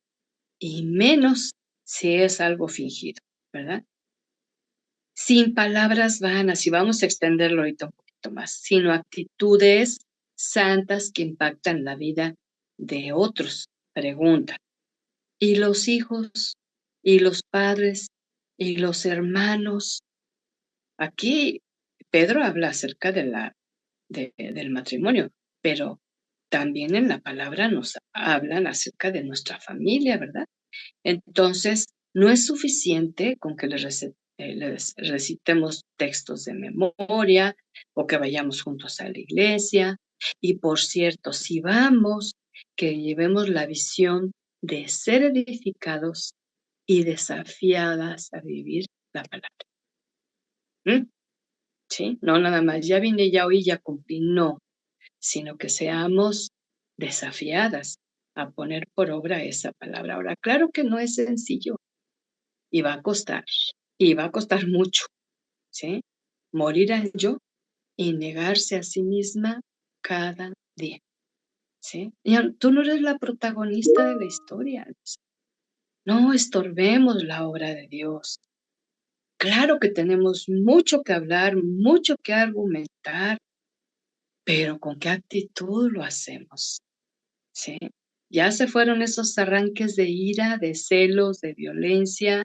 y menos si es algo fingido, ¿verdad? Sin palabras vanas, y vamos a extenderlo ahorita un poquito más, sino actitudes santas que impactan la vida de otros. Pregunta, ¿y los hijos? ¿Y los padres? ¿Y los hermanos? Aquí Pedro habla acerca del matrimonio, pero también en la palabra nos hablan acerca de nuestra familia, ¿verdad? Entonces, no es suficiente con que les recitemos textos de memoria o que vayamos juntos a la iglesia. Y por cierto, si vamos, que llevemos la visión de ser edificados y desafiadas a vivir la palabra. ¿Sí? No nada más, ya vine, ya oí, ya cumplí, no, sino que seamos desafiadas a poner por obra esa palabra. Ahora, claro que no es sencillo y va a costar, y va a costar mucho, ¿sí? Morir al yo y negarse a sí misma cada día, ¿sí? Y tú no eres la protagonista de la historia, no estorbemos la obra de Dios. Claro que tenemos mucho que hablar, mucho que argumentar, pero ¿con qué actitud lo hacemos? ¿Sí? Ya se fueron esos arranques de ira, de celos, de violencia,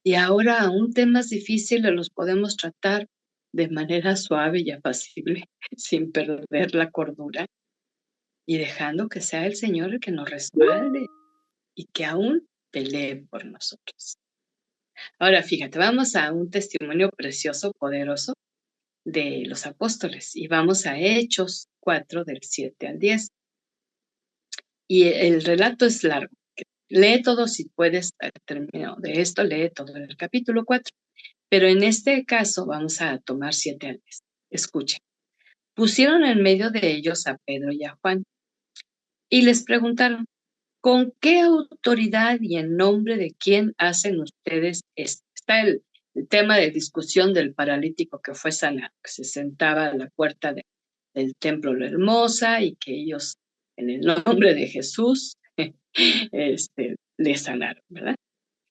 y ahora aún temas difíciles los podemos tratar de manera suave y apacible, sin perder la cordura, y dejando que sea el Señor el que nos respalde y que aún pelee por nosotros. Ahora fíjate, vamos a un testimonio precioso, poderoso de los apóstoles, y vamos a Hechos 4 del 7 al 10. Y el relato es largo. Lee todo si puedes, al término de esto, lee todo el capítulo 4. Pero en este caso vamos a tomar 7 al 10. Escuchen. Pusieron en medio de ellos a Pedro y a Juan y les preguntaron, ¿con qué autoridad y en nombre de quién hacen ustedes esto? Está el tema de discusión del paralítico que fue sanado, que se sentaba a la puerta del templo La Hermosa y que ellos, en el nombre de Jesús, le sanaron, ¿verdad?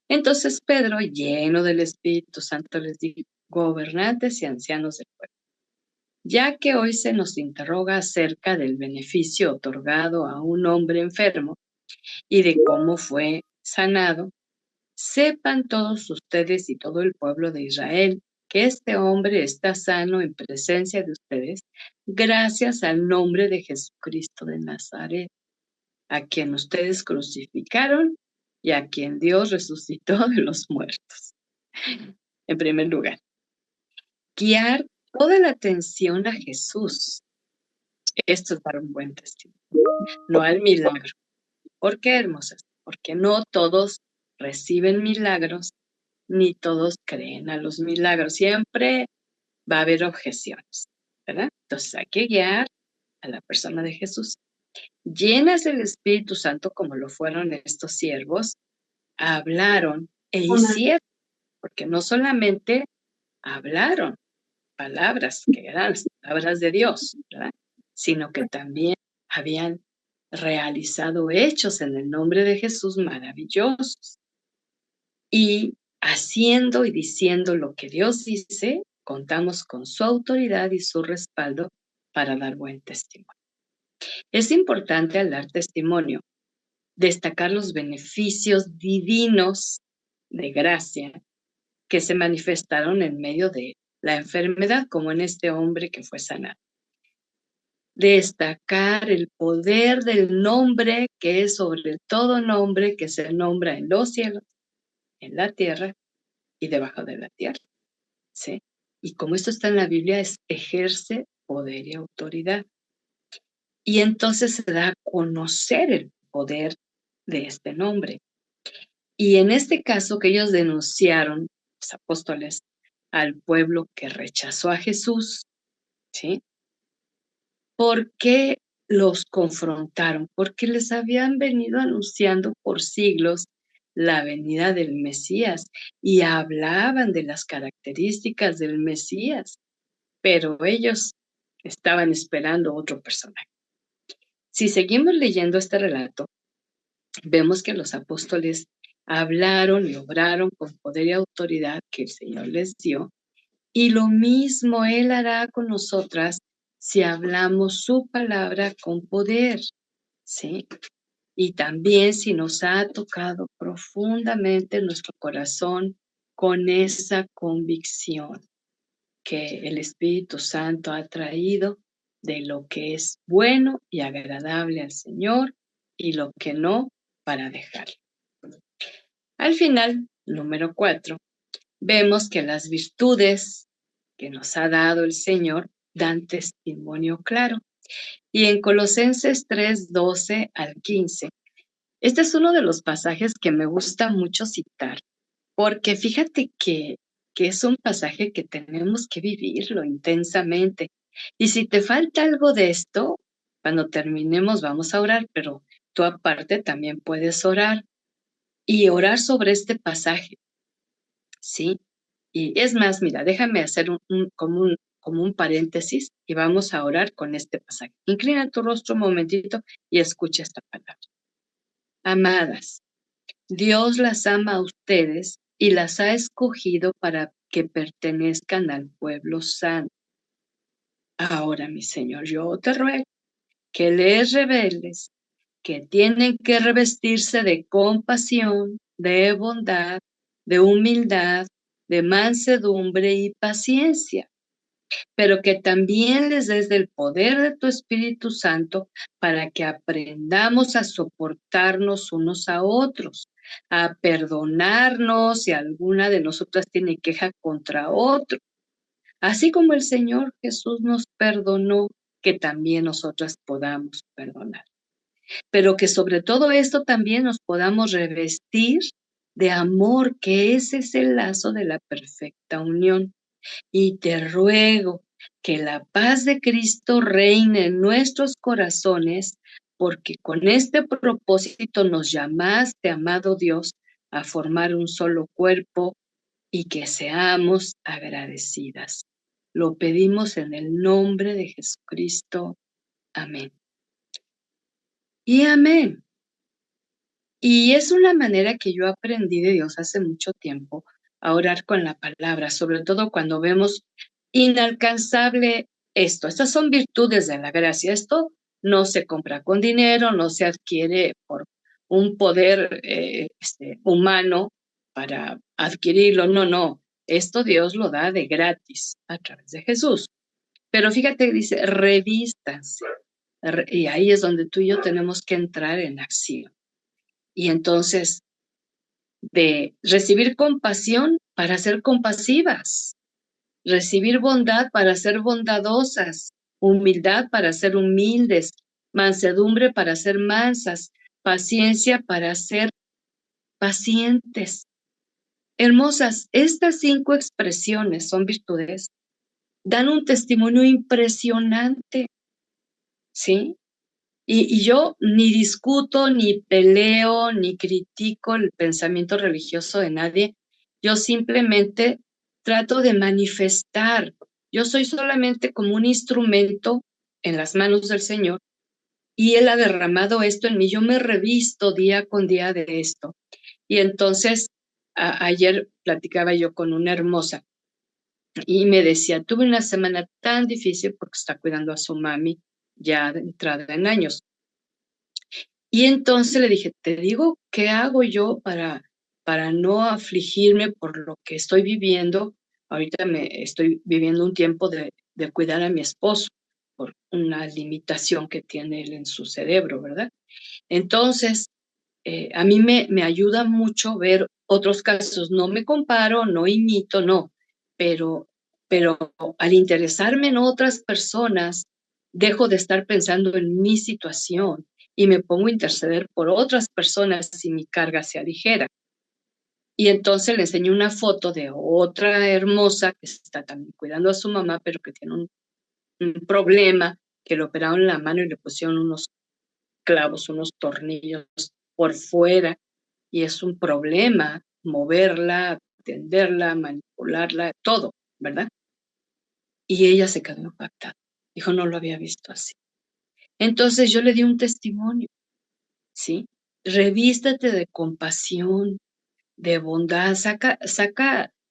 Entonces Pedro, lleno del Espíritu Santo, les dijo, gobernantes y ancianos del pueblo, ya que hoy se nos interroga acerca del beneficio otorgado a un hombre enfermo y de cómo fue sanado, sepan todos ustedes y todo el pueblo de Israel que este hombre está sano en presencia de ustedes gracias al nombre de Jesucristo de Nazaret, a quien ustedes crucificaron y a quien Dios resucitó de los muertos. En primer lugar, guiar toda la atención a Jesús. Esto es dar un buen testimonio, no al milagro. ¿Por qué, hermosas? Porque no todos reciben milagros, ni todos creen a los milagros. Siempre va a haber objeciones, ¿verdad? Entonces hay que guiar a la persona de Jesús. Llenas del Espíritu Santo, como lo fueron estos siervos, hablaron e hicieron, porque no solamente hablaron palabras que eran las palabras de Dios, ¿verdad? Sino que también habían realizado hechos en el nombre de Jesús maravillosos. Y haciendo y diciendo lo que Dios dice, contamos con su autoridad y su respaldo para dar buen testimonio. Es importante al dar testimonio destacar los beneficios divinos de gracia que se manifestaron en medio de la enfermedad, como en este hombre que fue sanado. Destacar el poder del nombre que es sobre todo nombre que se nombra en los cielos, en la tierra y debajo de la tierra, ¿sí? Y como esto está en la Biblia, ejerce poder y autoridad. y entonces se da a conocer el poder de este nombre. Y en este caso que ellos denunciaron, los apóstoles, al pueblo que rechazó a Jesús, ¿sí? ¿Por qué los confrontaron? Porque les habían venido anunciando por siglos la venida del Mesías y hablaban de las características del Mesías, pero ellos estaban esperando otro personaje. Si seguimos leyendo este relato, vemos que los apóstoles hablaron y obraron con poder y autoridad que el Señor les dio, y lo mismo Él hará con nosotras si hablamos su palabra con poder, ¿sí? Y también si nos ha tocado profundamente nuestro corazón con esa convicción que el Espíritu Santo ha traído de lo que es bueno y agradable al Señor y lo que no, para dejarlo. Al final, número 4, vemos que las virtudes que nos ha dado el Señor dan testimonio claro. Y en Colosenses 3:12 al 15, este es uno de los pasajes que me gusta mucho citar, porque fíjate que es un pasaje que tenemos que vivirlo intensamente. Y si te falta algo de esto, cuando terminemos vamos a orar, pero tú aparte también puedes orar y orar sobre este pasaje, ¿sí? Y es más, mira, déjame hacer como un paréntesis y vamos a orar con este pasaje. Inclina tu rostro un momentito y escucha esta palabra. Amadas, Dios las ama a ustedes y las ha escogido para que pertenezcan al pueblo santo. Ahora, mi Señor, yo te ruego que les reveles que tienen que revestirse de compasión, de bondad, de humildad, de mansedumbre y paciencia, pero que también les des del poder de tu Espíritu Santo para que aprendamos a soportarnos unos a otros, a perdonarnos si alguna de nosotras tiene queja contra otro, así como el Señor Jesús nos perdonó, que también nosotras podamos perdonar. Pero que sobre todo esto también nos podamos revestir de amor, que ese es el lazo de la perfecta unión. Y te ruego que la paz de Cristo reine en nuestros corazones, porque con este propósito nos llamaste, amado Dios, a formar un solo cuerpo y que seamos agradecidas. Lo pedimos en el nombre de Jesucristo. Amén. Y amén. Y es una manera que yo aprendí de Dios hace mucho tiempo, a orar con la palabra, sobre todo cuando vemos inalcanzable esto. Estas son virtudes de la gracia. Esto no se compra con dinero, no se adquiere por un poder humano para adquirirlo. No, no. Esto Dios lo da de gratis a través de Jesús. Pero fíjate, dice, revístanse. Y ahí es donde tú y yo tenemos que entrar en acción. Y entonces, de recibir compasión para ser compasivas, recibir bondad para ser bondadosas, humildad para ser humildes, mansedumbre para ser mansas, paciencia para ser pacientes. Hermosas, estas 5 expresiones son virtudes, dan un testimonio impresionante, ¿sí? Y yo ni discuto, ni peleo, ni critico el pensamiento religioso de nadie. Yo simplemente trato de manifestar. Yo soy solamente como un instrumento en las manos del Señor y Él ha derramado esto en mí. Yo me revisto día con día de esto. Y entonces, ayer platicaba yo con una hermosa y me decía, tuve una semana tan difícil porque está cuidando a su mami ya de entrada en años. Y entonces le dije, te digo, ¿qué hago yo para no afligirme por lo que estoy viviendo? Ahorita me estoy viviendo un tiempo de cuidar a mi esposo por una limitación que tiene él en su cerebro, ¿verdad? Entonces, a mí me ayuda mucho ver otros casos. No me comparo, no imito, no, pero al interesarme en otras personas, dejo de estar pensando en mi situación y me pongo a interceder por otras personas y mi carga sea ligera. Y entonces le enseñé una foto de otra hermosa que está también cuidando a su mamá, pero que tiene un problema, que le operaron la mano y le pusieron unos clavos, unos tornillos por fuera, y es un problema moverla, atenderla, manipularla, todo, ¿verdad? Y ella se quedó impactada. Dijo, no lo había visto así. Entonces yo le di un testimonio, ¿sí? Revístate de compasión, de bondad, saca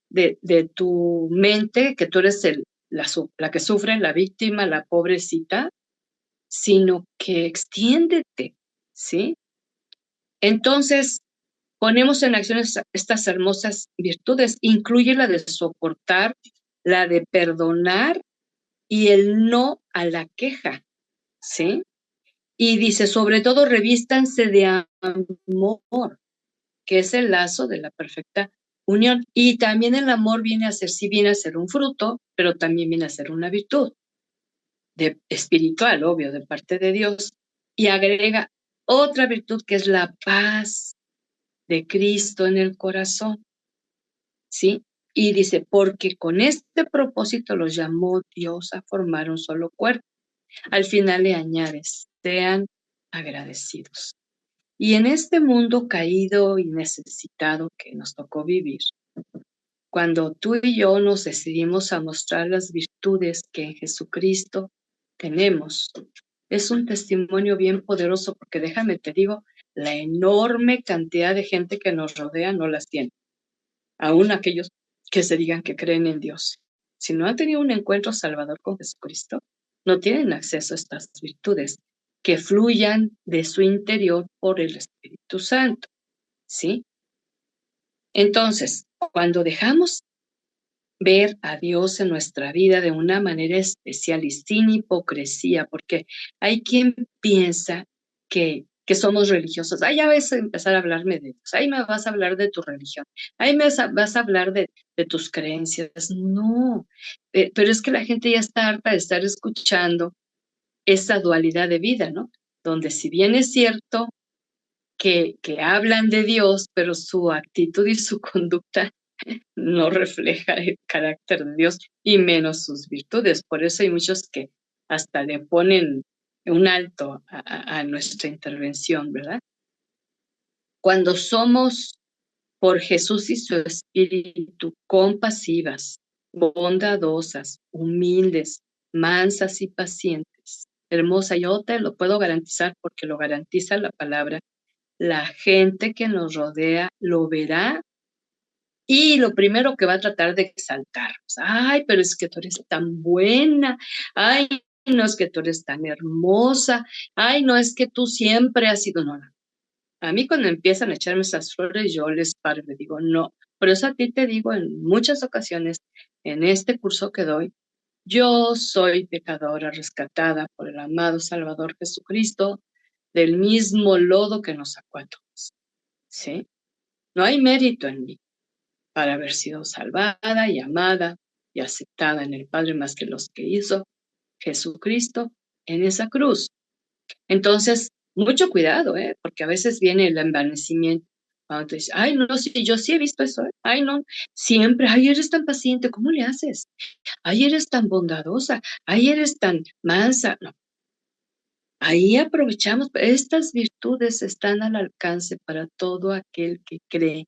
de tu mente que tú eres la que sufre, la víctima, la pobrecita, sino que extiéndete, ¿sí? Entonces, ponemos en acción estas hermosas virtudes, incluye la de soportar, la de perdonar y el no a la queja, ¿sí? Y dice, sobre todo, revístanse de amor, que es el lazo de la perfecta unión. Y también el amor viene a ser, sí viene a ser un fruto, pero también viene a ser una virtud espiritual, obvio, de parte de Dios. Y agrega otra virtud que es la paz de Cristo en el corazón, ¿sí? Y dice, porque con este propósito los llamó Dios a formar un solo cuerpo. Al final le añades, sean agradecidos. Y en este mundo caído y necesitado que nos tocó vivir, cuando tú y yo nos decidimos a mostrar las virtudes que en Jesucristo tenemos, es un testimonio bien poderoso porque déjame te digo, la enorme cantidad de gente que nos rodea no las tiene. Aún aquellos que se digan que creen en Dios. Si no han tenido un encuentro salvador con Jesucristo, no tienen acceso a estas virtudes que fluyan de su interior por el Espíritu Santo, ¿sí? Entonces, cuando dejamos ver a Dios en nuestra vida de una manera especial y sin hipocresía, porque hay quien piensa que somos religiosos. Ay, ya vas a empezar a hablarme de Dios, ahí me vas a hablar de tu religión, ahí vas a hablar de tus creencias. No, pero es que la gente ya está harta de estar escuchando esa dualidad de vida, ¿no? Donde si bien es cierto que hablan de Dios, pero su actitud y su conducta no refleja el carácter de Dios y menos sus virtudes. Por eso hay muchos que hasta le ponen un alto a nuestra intervención, ¿verdad? Cuando somos por Jesús y su Espíritu compasivas, bondadosas, humildes, mansas y pacientes, hermosa, yo te lo puedo garantizar porque lo garantiza la palabra, la gente que nos rodea lo verá. Y lo primero que va a tratar de exaltarnos, ay, pero es que tú eres tan buena, ay, no es que tú eres tan hermosa, ay, no es que tú siempre has sido, no, no. A mí cuando empiezan a echarme esas flores, yo les paro y les digo, no. Por eso a ti te digo en muchas ocasiones, en este curso que doy, yo soy pecadora rescatada por el amado Salvador Jesucristo, del mismo lodo que nos sacó a todos, ¿sí? No hay mérito en mí para haber sido salvada y amada y aceptada en el Padre más que los que hizo Jesucristo en esa cruz. Entonces, mucho cuidado, porque a veces viene el envanecimiento. Cuando te dices, ay, no, sí, yo sí he visto eso, ay, no, siempre, ay, eres tan paciente, ¿cómo le haces? Ay, eres tan bondadosa, ay, eres tan mansa. No, ahí aprovechamos, estas virtudes están al alcance para todo aquel que cree,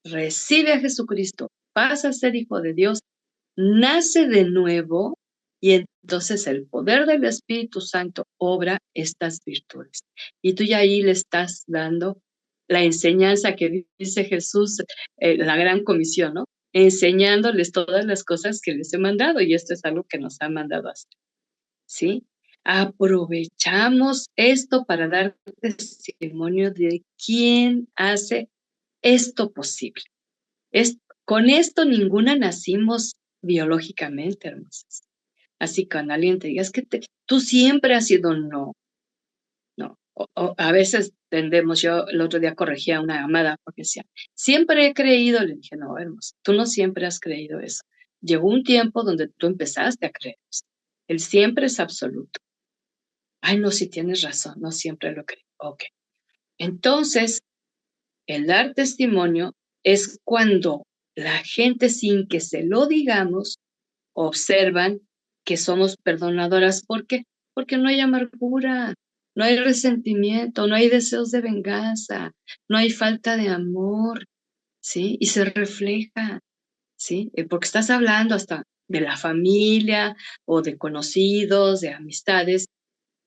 recibe a Jesucristo, pasa a ser hijo de Dios, nace de nuevo y entonces el poder del Espíritu Santo obra estas virtudes. Y tú ya ahí le estás dando la enseñanza que dice Jesús, la gran comisión, ¿no? Enseñándoles todas las cosas que les he mandado y esto es algo que nos ha mandado a hacer, ¿sí? Aprovechamos esto para dar testimonio de quién hace esto posible. Con esto ninguna nacimos biológicamente, hermosas. Así cuando alguien te diga, es que tú siempre has sido no, no. O a veces tendemos, yo el otro día corregí a una amada porque decía, siempre he creído, le dije, no, hermosa, tú no siempre has creído eso. Llegó un tiempo donde tú empezaste a creer eso. El siempre es absoluto. Ay, no, si tienes razón, no siempre lo creo. Ok. Entonces, el dar testimonio es cuando la gente, sin que se lo digamos, observan que somos perdonadoras. ¿Por qué? Porque no hay amargura, no hay resentimiento, no hay deseos de venganza, no hay falta de amor, ¿sí? Y se refleja, ¿sí? Porque estás hablando hasta de la familia o de conocidos, de amistades,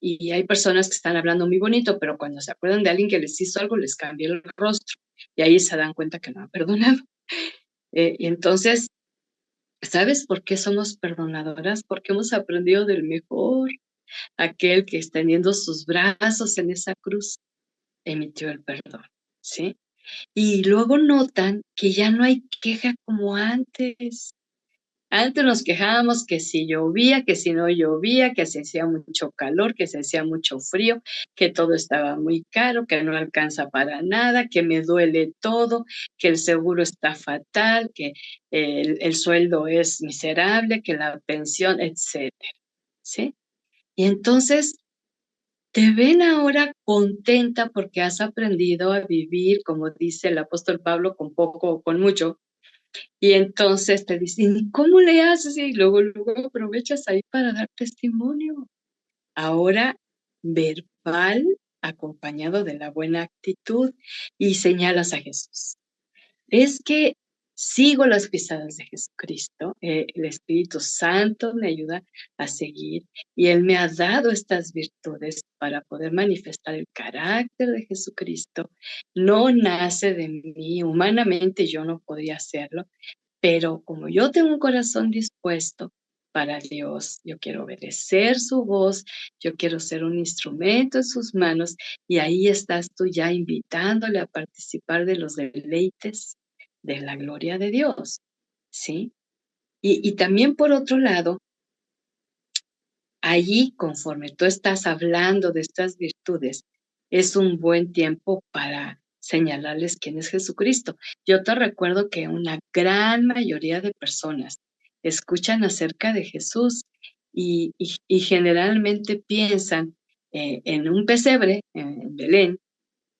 y hay personas que están hablando muy bonito, pero cuando se acuerdan de alguien que les hizo algo, les cambia el rostro, y ahí se dan cuenta que no han perdonado. Y entonces, ¿sabes por qué somos perdonadoras? Porque hemos aprendido del mejor, aquel que extendiendo sus brazos en esa cruz emitió el perdón, ¿sí? Y luego notan que ya no hay queja como antes. Antes nos quejábamos que si llovía, que si no llovía, que se hacía mucho calor, que se hacía mucho frío, que todo estaba muy caro, que no alcanza para nada, que me duele todo, que el seguro está fatal, que el sueldo es miserable, que la pensión, etcétera, ¿sí? Y entonces te ven ahora contenta porque has aprendido a vivir, como dice el apóstol Pablo, con poco o con mucho, y entonces te dicen: "¿Y cómo le haces?". Y luego aprovechas ahí para dar testimonio. Ahora verbal, acompañado de la buena actitud, y señalas a Jesús. Es que sigo las pisadas de Jesucristo, el Espíritu Santo me ayuda a seguir, y Él me ha dado estas virtudes para poder manifestar el carácter de Jesucristo. No nace de mí, humanamente yo no podía hacerlo, pero como yo tengo un corazón dispuesto para Dios, yo quiero obedecer su voz, yo quiero ser un instrumento en sus manos, y ahí estás tú ya invitándole a participar de los deleites de la gloria de Dios, ¿sí? Y también por otro lado, allí, conforme tú estás hablando de estas virtudes, es un buen tiempo para señalarles quién es Jesucristo. Yo te recuerdo que una gran mayoría de personas escuchan acerca de Jesús y generalmente piensan en un pesebre, en Belén,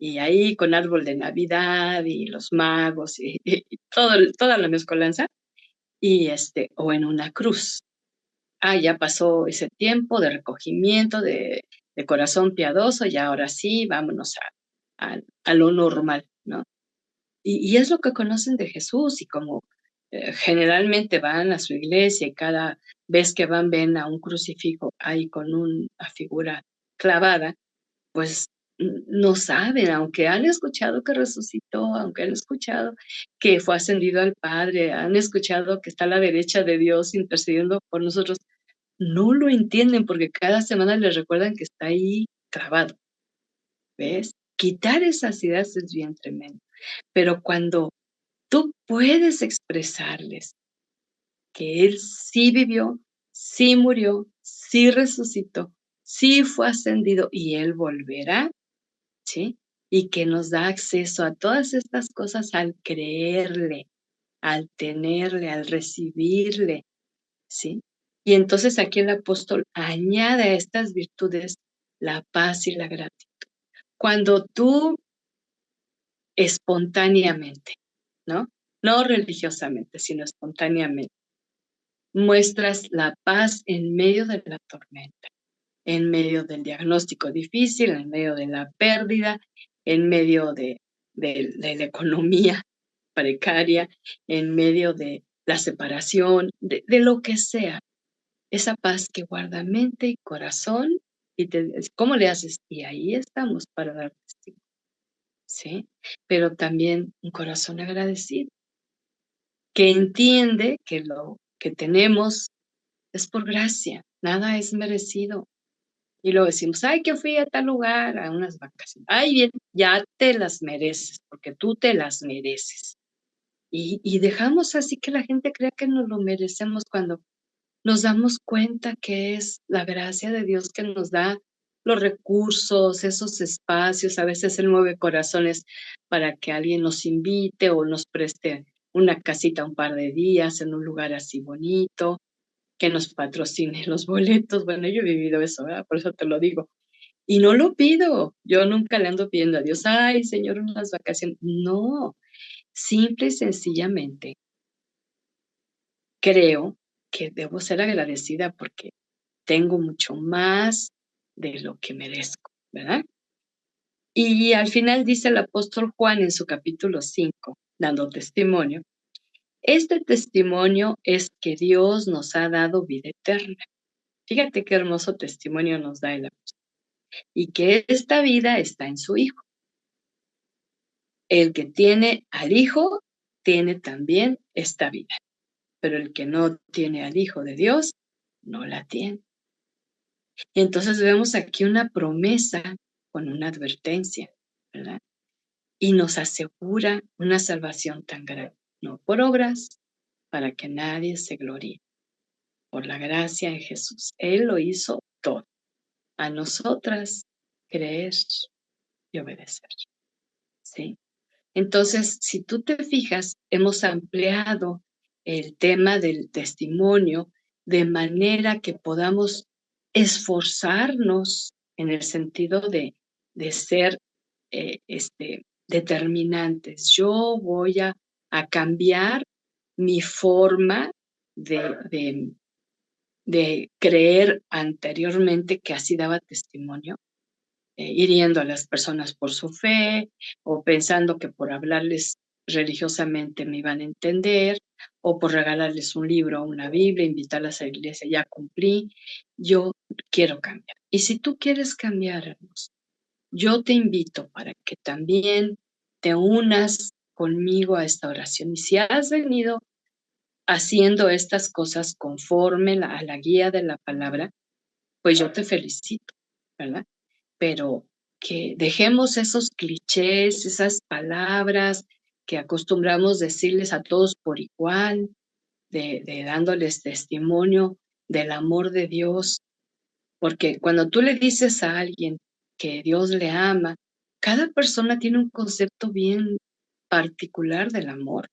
y ahí con árbol de Navidad y los magos y toda la mezcolanza, o en una cruz. Ya pasó ese tiempo de recogimiento, de corazón piadoso, y ahora sí, vámonos a lo normal, ¿no? Y es lo que conocen de Jesús, y como generalmente van a su iglesia y cada vez que van ven a un crucifijo ahí con una figura clavada, pues no saben, aunque han escuchado que resucitó, aunque han escuchado que fue ascendido al Padre, han escuchado que está a la derecha de Dios intercediendo por nosotros, no lo entienden porque cada semana les recuerdan que está ahí clavado, ¿ves? Quitar esas ideas es bien tremendo, pero cuando tú puedes expresarles que Él sí vivió, sí murió, sí resucitó, sí fue ascendido y Él volverá, ¿sí? Y que nos da acceso a todas estas cosas al creerle, al tenerle, al recibirle, ¿sí? Y entonces aquí el apóstol añade a estas virtudes la paz y la gratitud. Cuando tú espontáneamente, ¿no? No religiosamente, sino espontáneamente, muestras la paz en medio de la tormenta, en medio del diagnóstico difícil, en medio de la pérdida, en medio de la economía precaria, en medio de la separación, de lo que sea. Esa paz que guarda mente y corazón, y ¿cómo le haces? Y ahí estamos para dar testimonio, ¿sí? Pero también un corazón agradecido, que entiende que lo que tenemos es por gracia, nada es merecido. Y luego decimos: "Ay, que fui a tal lugar, a unas vacaciones". Ay, bien, ya te las mereces, porque tú te las mereces. Y dejamos así que la gente crea que nos lo merecemos cuando nos damos cuenta que es la gracia de Dios que nos da los recursos, esos espacios. A veces Él mueve corazones para que alguien nos invite o nos preste una casita un par de días en un lugar así bonito, que nos patrocine los boletos. Bueno, yo he vivido eso, ¿verdad? Por eso te lo digo. Y no lo pido, yo nunca le ando pidiendo a Dios, ay, Señor, unas vacaciones. No, simple y sencillamente creo que debo ser agradecida porque tengo mucho más de lo que merezco, ¿verdad? Y al final dice el apóstol Juan en su capítulo 5, dando testimonio, este testimonio es que Dios nos ha dado vida eterna. Fíjate qué hermoso testimonio nos da el apóstol. Y que esta vida está en su Hijo. El que tiene al Hijo, tiene también esta vida. Pero el que no tiene al Hijo de Dios, no la tiene. Y entonces vemos aquí una promesa con una advertencia, ¿verdad? Y nos asegura una salvación tan grande, no por obras, para que nadie se gloríe, por la gracia en Jesús. Él lo hizo todo. A nosotras creer y obedecer, ¿sí? Entonces, si tú te fijas, hemos ampliado el tema del testimonio de manera que podamos esforzarnos en el sentido de ser determinantes. Yo voy a cambiar mi forma de, de creer anteriormente que así daba testimonio, hiriendo a las personas por su fe o pensando que por hablarles religiosamente me iban a entender o por regalarles un libro o una Biblia, invitarlas a la iglesia, ya cumplí, yo quiero cambiar. Y si tú quieres cambiar, hermoso, yo te invito para que también te unas conmigo a esta oración. Y si has venido haciendo estas cosas conforme a la guía de la palabra, pues yo te felicito, ¿verdad? Pero que dejemos esos clichés, esas palabras que acostumbramos decirles a todos por igual, de dándoles testimonio del amor de Dios, porque cuando tú le dices a alguien que Dios le ama, cada persona tiene un concepto bien particular del amor.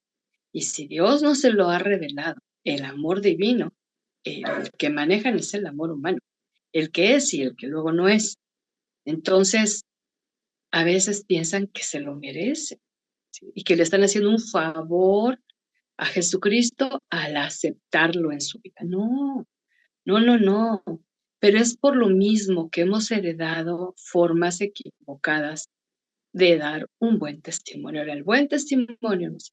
Y si Dios no se lo ha revelado, el amor divino, el que manejan es el amor humano, el que es y el que luego no es. Entonces, a veces piensan que se lo merece, ¿sí? Y que le están haciendo un favor a Jesucristo al aceptarlo en su vida. No, no, no, no. Pero es por lo mismo que hemos heredado formas equivocadas de dar un buen testimonio. Ahora, el buen testimonio, no sé,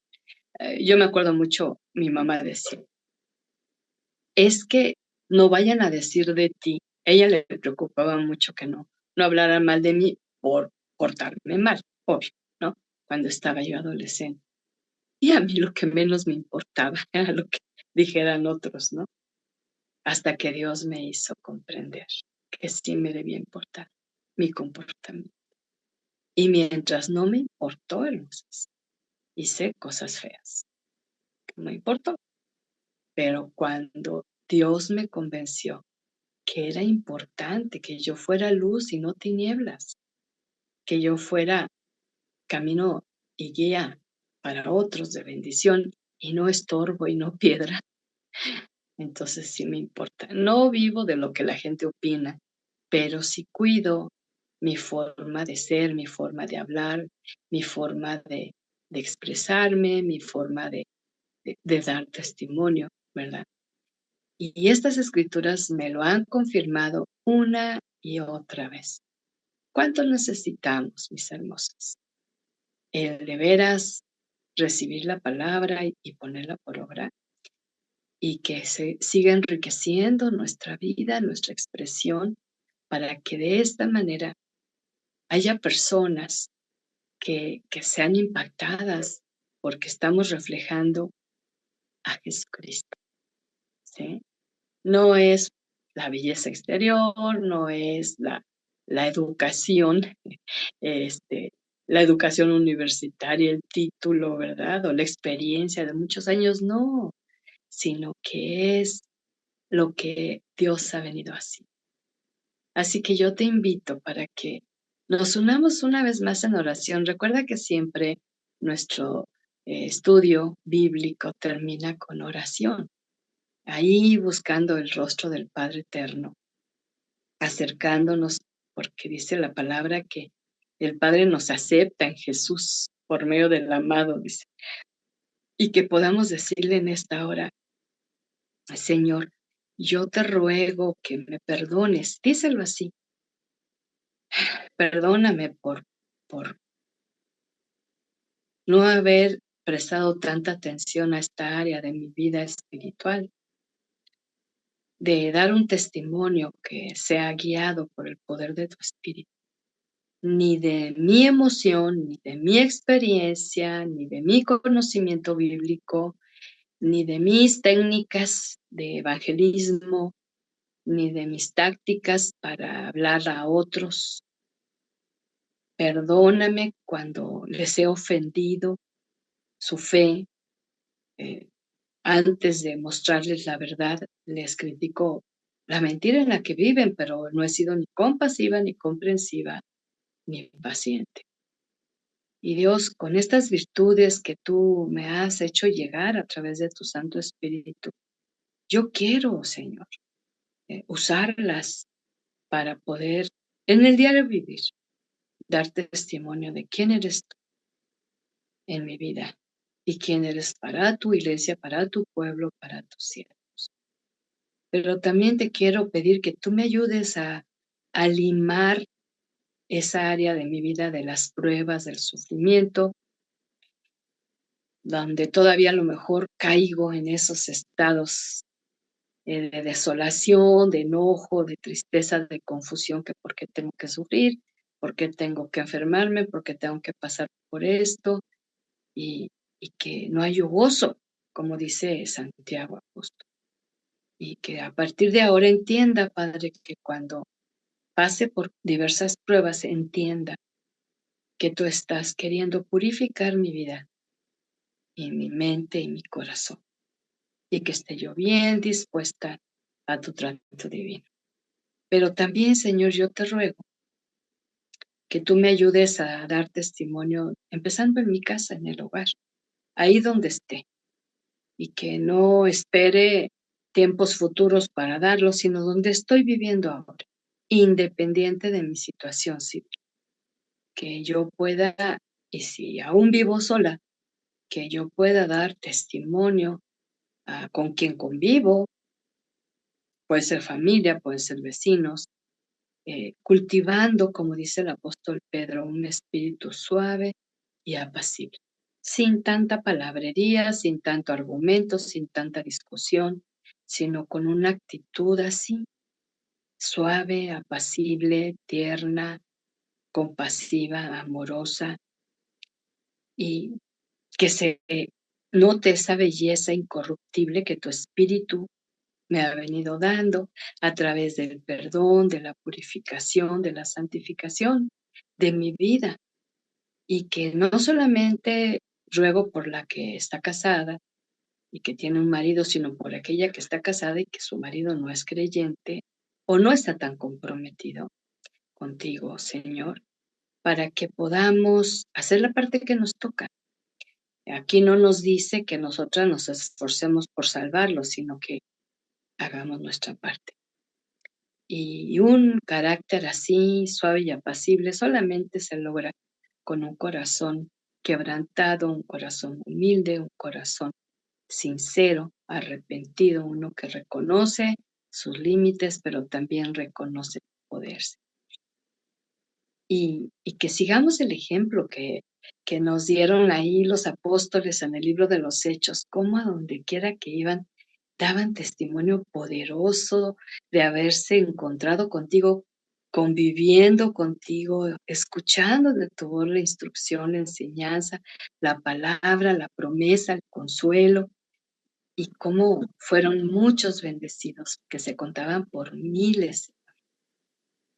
yo me acuerdo mucho, mi mamá decía, es que no vayan a decir de ti. Ella le preocupaba mucho que no hablaran mal de mí por portarme mal, obvio, ¿no? Cuando estaba yo adolescente. Y a mí lo que menos me importaba era lo que dijeran otros, ¿no? Hasta que Dios me hizo comprender que sí me debía importar mi comportamiento. Y mientras no me importó, hermosas, hice cosas feas, que no importó. Pero cuando Dios me convenció que era importante que yo fuera luz y no tinieblas, que yo fuera camino y guía para otros de bendición y no estorbo y no piedra, entonces sí me importa. No vivo de lo que la gente opina, pero sí cuido mi forma de ser, mi forma de hablar, mi forma de expresarme, mi forma de dar testimonio, ¿verdad? Y estas escrituras me lo han confirmado una y otra vez. ¿Cuánto necesitamos, mis hermosas? El de veras recibir la palabra y ponerla por obra y que se siga enriqueciendo nuestra vida, nuestra expresión, para que de esta manera haya personas que sean impactadas porque estamos reflejando a Jesucristo, ¿sí? No es la belleza exterior, no es la educación, este, la educación universitaria, el título, ¿verdad? O la experiencia de muchos años, no, sino que es lo que Dios ha venido así. Así que yo te invito para que nos unamos una vez más en oración. Recuerda que siempre nuestro estudio bíblico termina con oración, ahí buscando el rostro del Padre Eterno, acercándonos porque dice la palabra que el Padre nos acepta en Jesús por medio del amado, dice. Y que podamos decirle en esta hora: Señor, yo te ruego que me perdones, díselo así, perdóname por no haber prestado tanta atención a esta área de mi vida espiritual, de dar un testimonio que sea guiado por el poder de tu Espíritu, ni de mi emoción, ni de mi experiencia, ni de mi conocimiento bíblico, ni de mis técnicas de evangelismo, ni de mis tácticas para hablar a otros. Perdóname cuando les he ofendido su fe. Antes de mostrarles la verdad, les critico la mentira en la que viven, pero no he sido ni compasiva, ni comprensiva, ni paciente. Y Dios, con estas virtudes que tú me has hecho llegar a través de tu Santo Espíritu, yo quiero, Señor, usarlas para poder en el diario vivir, dar testimonio de quién eres tú en mi vida y quién eres para tu iglesia, para tu pueblo, para tus siervos. Pero también te quiero pedir que tú me ayudes a limar esa área de mi vida de las pruebas, del sufrimiento, donde todavía a lo mejor caigo en esos estados de desolación, de enojo, de tristeza, de confusión, que por qué tengo que sufrir, por qué tengo que enfermarme, por qué tengo que pasar por esto, y, y que no hay gozo, como dice Santiago apóstol. Y que a partir de ahora entienda, Padre, que cuando pase por diversas pruebas, entienda que tú estás queriendo purificar mi vida y mi mente y mi corazón, y que esté yo bien dispuesta a tu trato divino. Pero también, Señor, yo te ruego que tú me ayudes a dar testimonio, empezando en mi casa, en el hogar, ahí donde esté, y que no espere tiempos futuros para darlo, sino donde estoy viviendo ahora, independiente de mi situación civil. Que yo pueda, y si aún vivo sola, que yo pueda dar testimonio con quien convivo, puede ser familia, puede ser vecinos, cultivando, como dice el apóstol Pedro, un espíritu suave y apacible, sin tanta palabrería, sin tanto argumento, sin tanta discusión, sino con una actitud así, suave, apacible, tierna, compasiva, amorosa, y que se note esa belleza incorruptible que tu espíritu me ha venido dando a través del perdón, de la purificación, de la santificación de mi vida. Y que no solamente ruego por la que está casada y que tiene un marido, sino por aquella que está casada y que su marido no es creyente o no está tan comprometido contigo, Señor, para que podamos hacer la parte que nos toca. Aquí no nos dice que nosotras nos esforcemos por salvarlos, sino que hagamos nuestra parte. Y un carácter así, suave y apacible, solamente se logra con un corazón quebrantado, un corazón humilde, un corazón sincero, arrepentido, uno que reconoce sus límites, pero también reconoce su poder. Y que sigamos el ejemplo que nos dieron ahí los apóstoles en el libro de los Hechos, cómo a donde quiera que iban, daban testimonio poderoso de haberse encontrado contigo, conviviendo contigo, escuchando de tu voz la instrucción, la enseñanza, la palabra, la promesa, el consuelo, y cómo fueron muchos bendecidos, que se contaban por miles,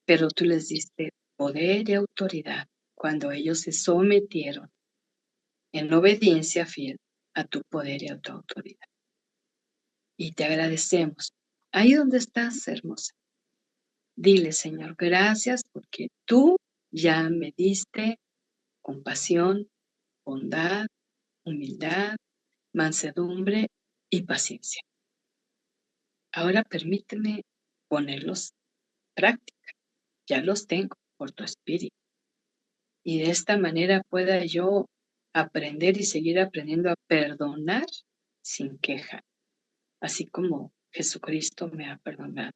pero tú les diste poder y autoridad cuando ellos se sometieron en obediencia fiel a tu poder y a tu autoridad. Y te agradecemos. Ahí donde estás, hermosa, dile, Señor, gracias porque tú ya me diste compasión, bondad, humildad, mansedumbre y paciencia. Ahora permíteme ponerlos en práctica. ya los tengo por tu espíritu. Y de esta manera pueda yo aprender y seguir aprendiendo a perdonar sin queja, así como Jesucristo me ha perdonado.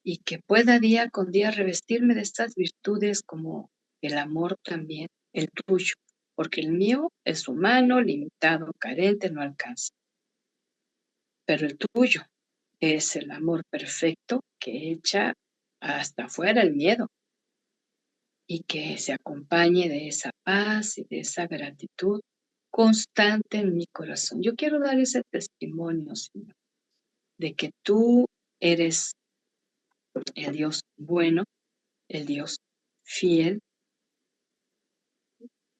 Y que pueda día con día revestirme de estas virtudes como el amor también, el tuyo, porque el mío es humano, limitado, carente, no alcanza. Pero el tuyo es el amor perfecto que echa hasta afuera el miedo y que se acompañe de esa paz y de esa gratitud constante en mi corazón. Yo quiero dar ese testimonio, Señor, de que tú eres el Dios bueno, el Dios fiel,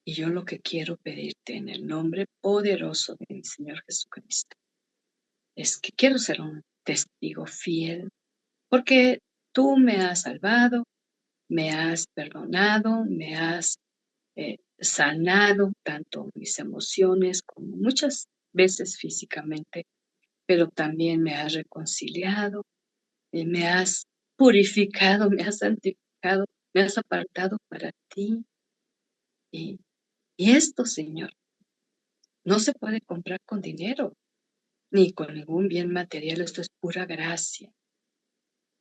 y yo lo que quiero pedirte en el nombre poderoso de mi Señor Jesucristo es que quiero ser un testigo fiel, porque tú me has salvado, me has perdonado, me has sanado tanto mis emociones como muchas veces físicamente, pero también me has reconciliado, me has purificado, me has santificado, me has apartado para ti. Y, y esto, Señor, no se puede comprar con dinero, ni con ningún bien material. Esto es pura gracia.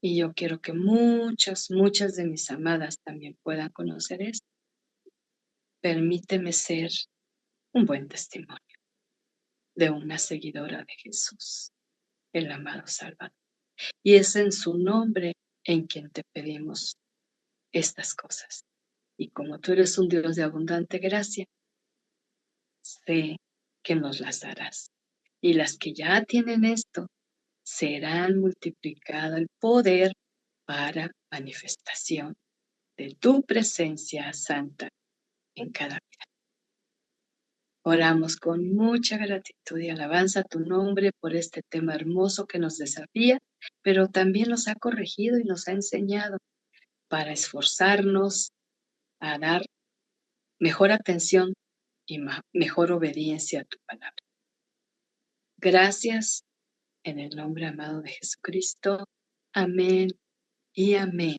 Y yo quiero que muchas de mis amadas también puedan conocer esto. Permíteme ser un buen testimonio de una seguidora de Jesús, el amado Salvador. Y es en su nombre en quien te pedimos estas cosas. Y como tú eres un Dios de abundante gracia, sé que nos las darás. Y las que ya tienen esto, serán multiplicado el poder para manifestación de tu presencia santa en cada vida. Oramos con mucha gratitud y alabanza a tu nombre por este tema hermoso que nos desafía, pero también nos ha corregido y nos ha enseñado para esforzarnos a dar mejor atención y mejor obediencia a tu palabra. Gracias en el nombre amado de Jesucristo. Amén y amén.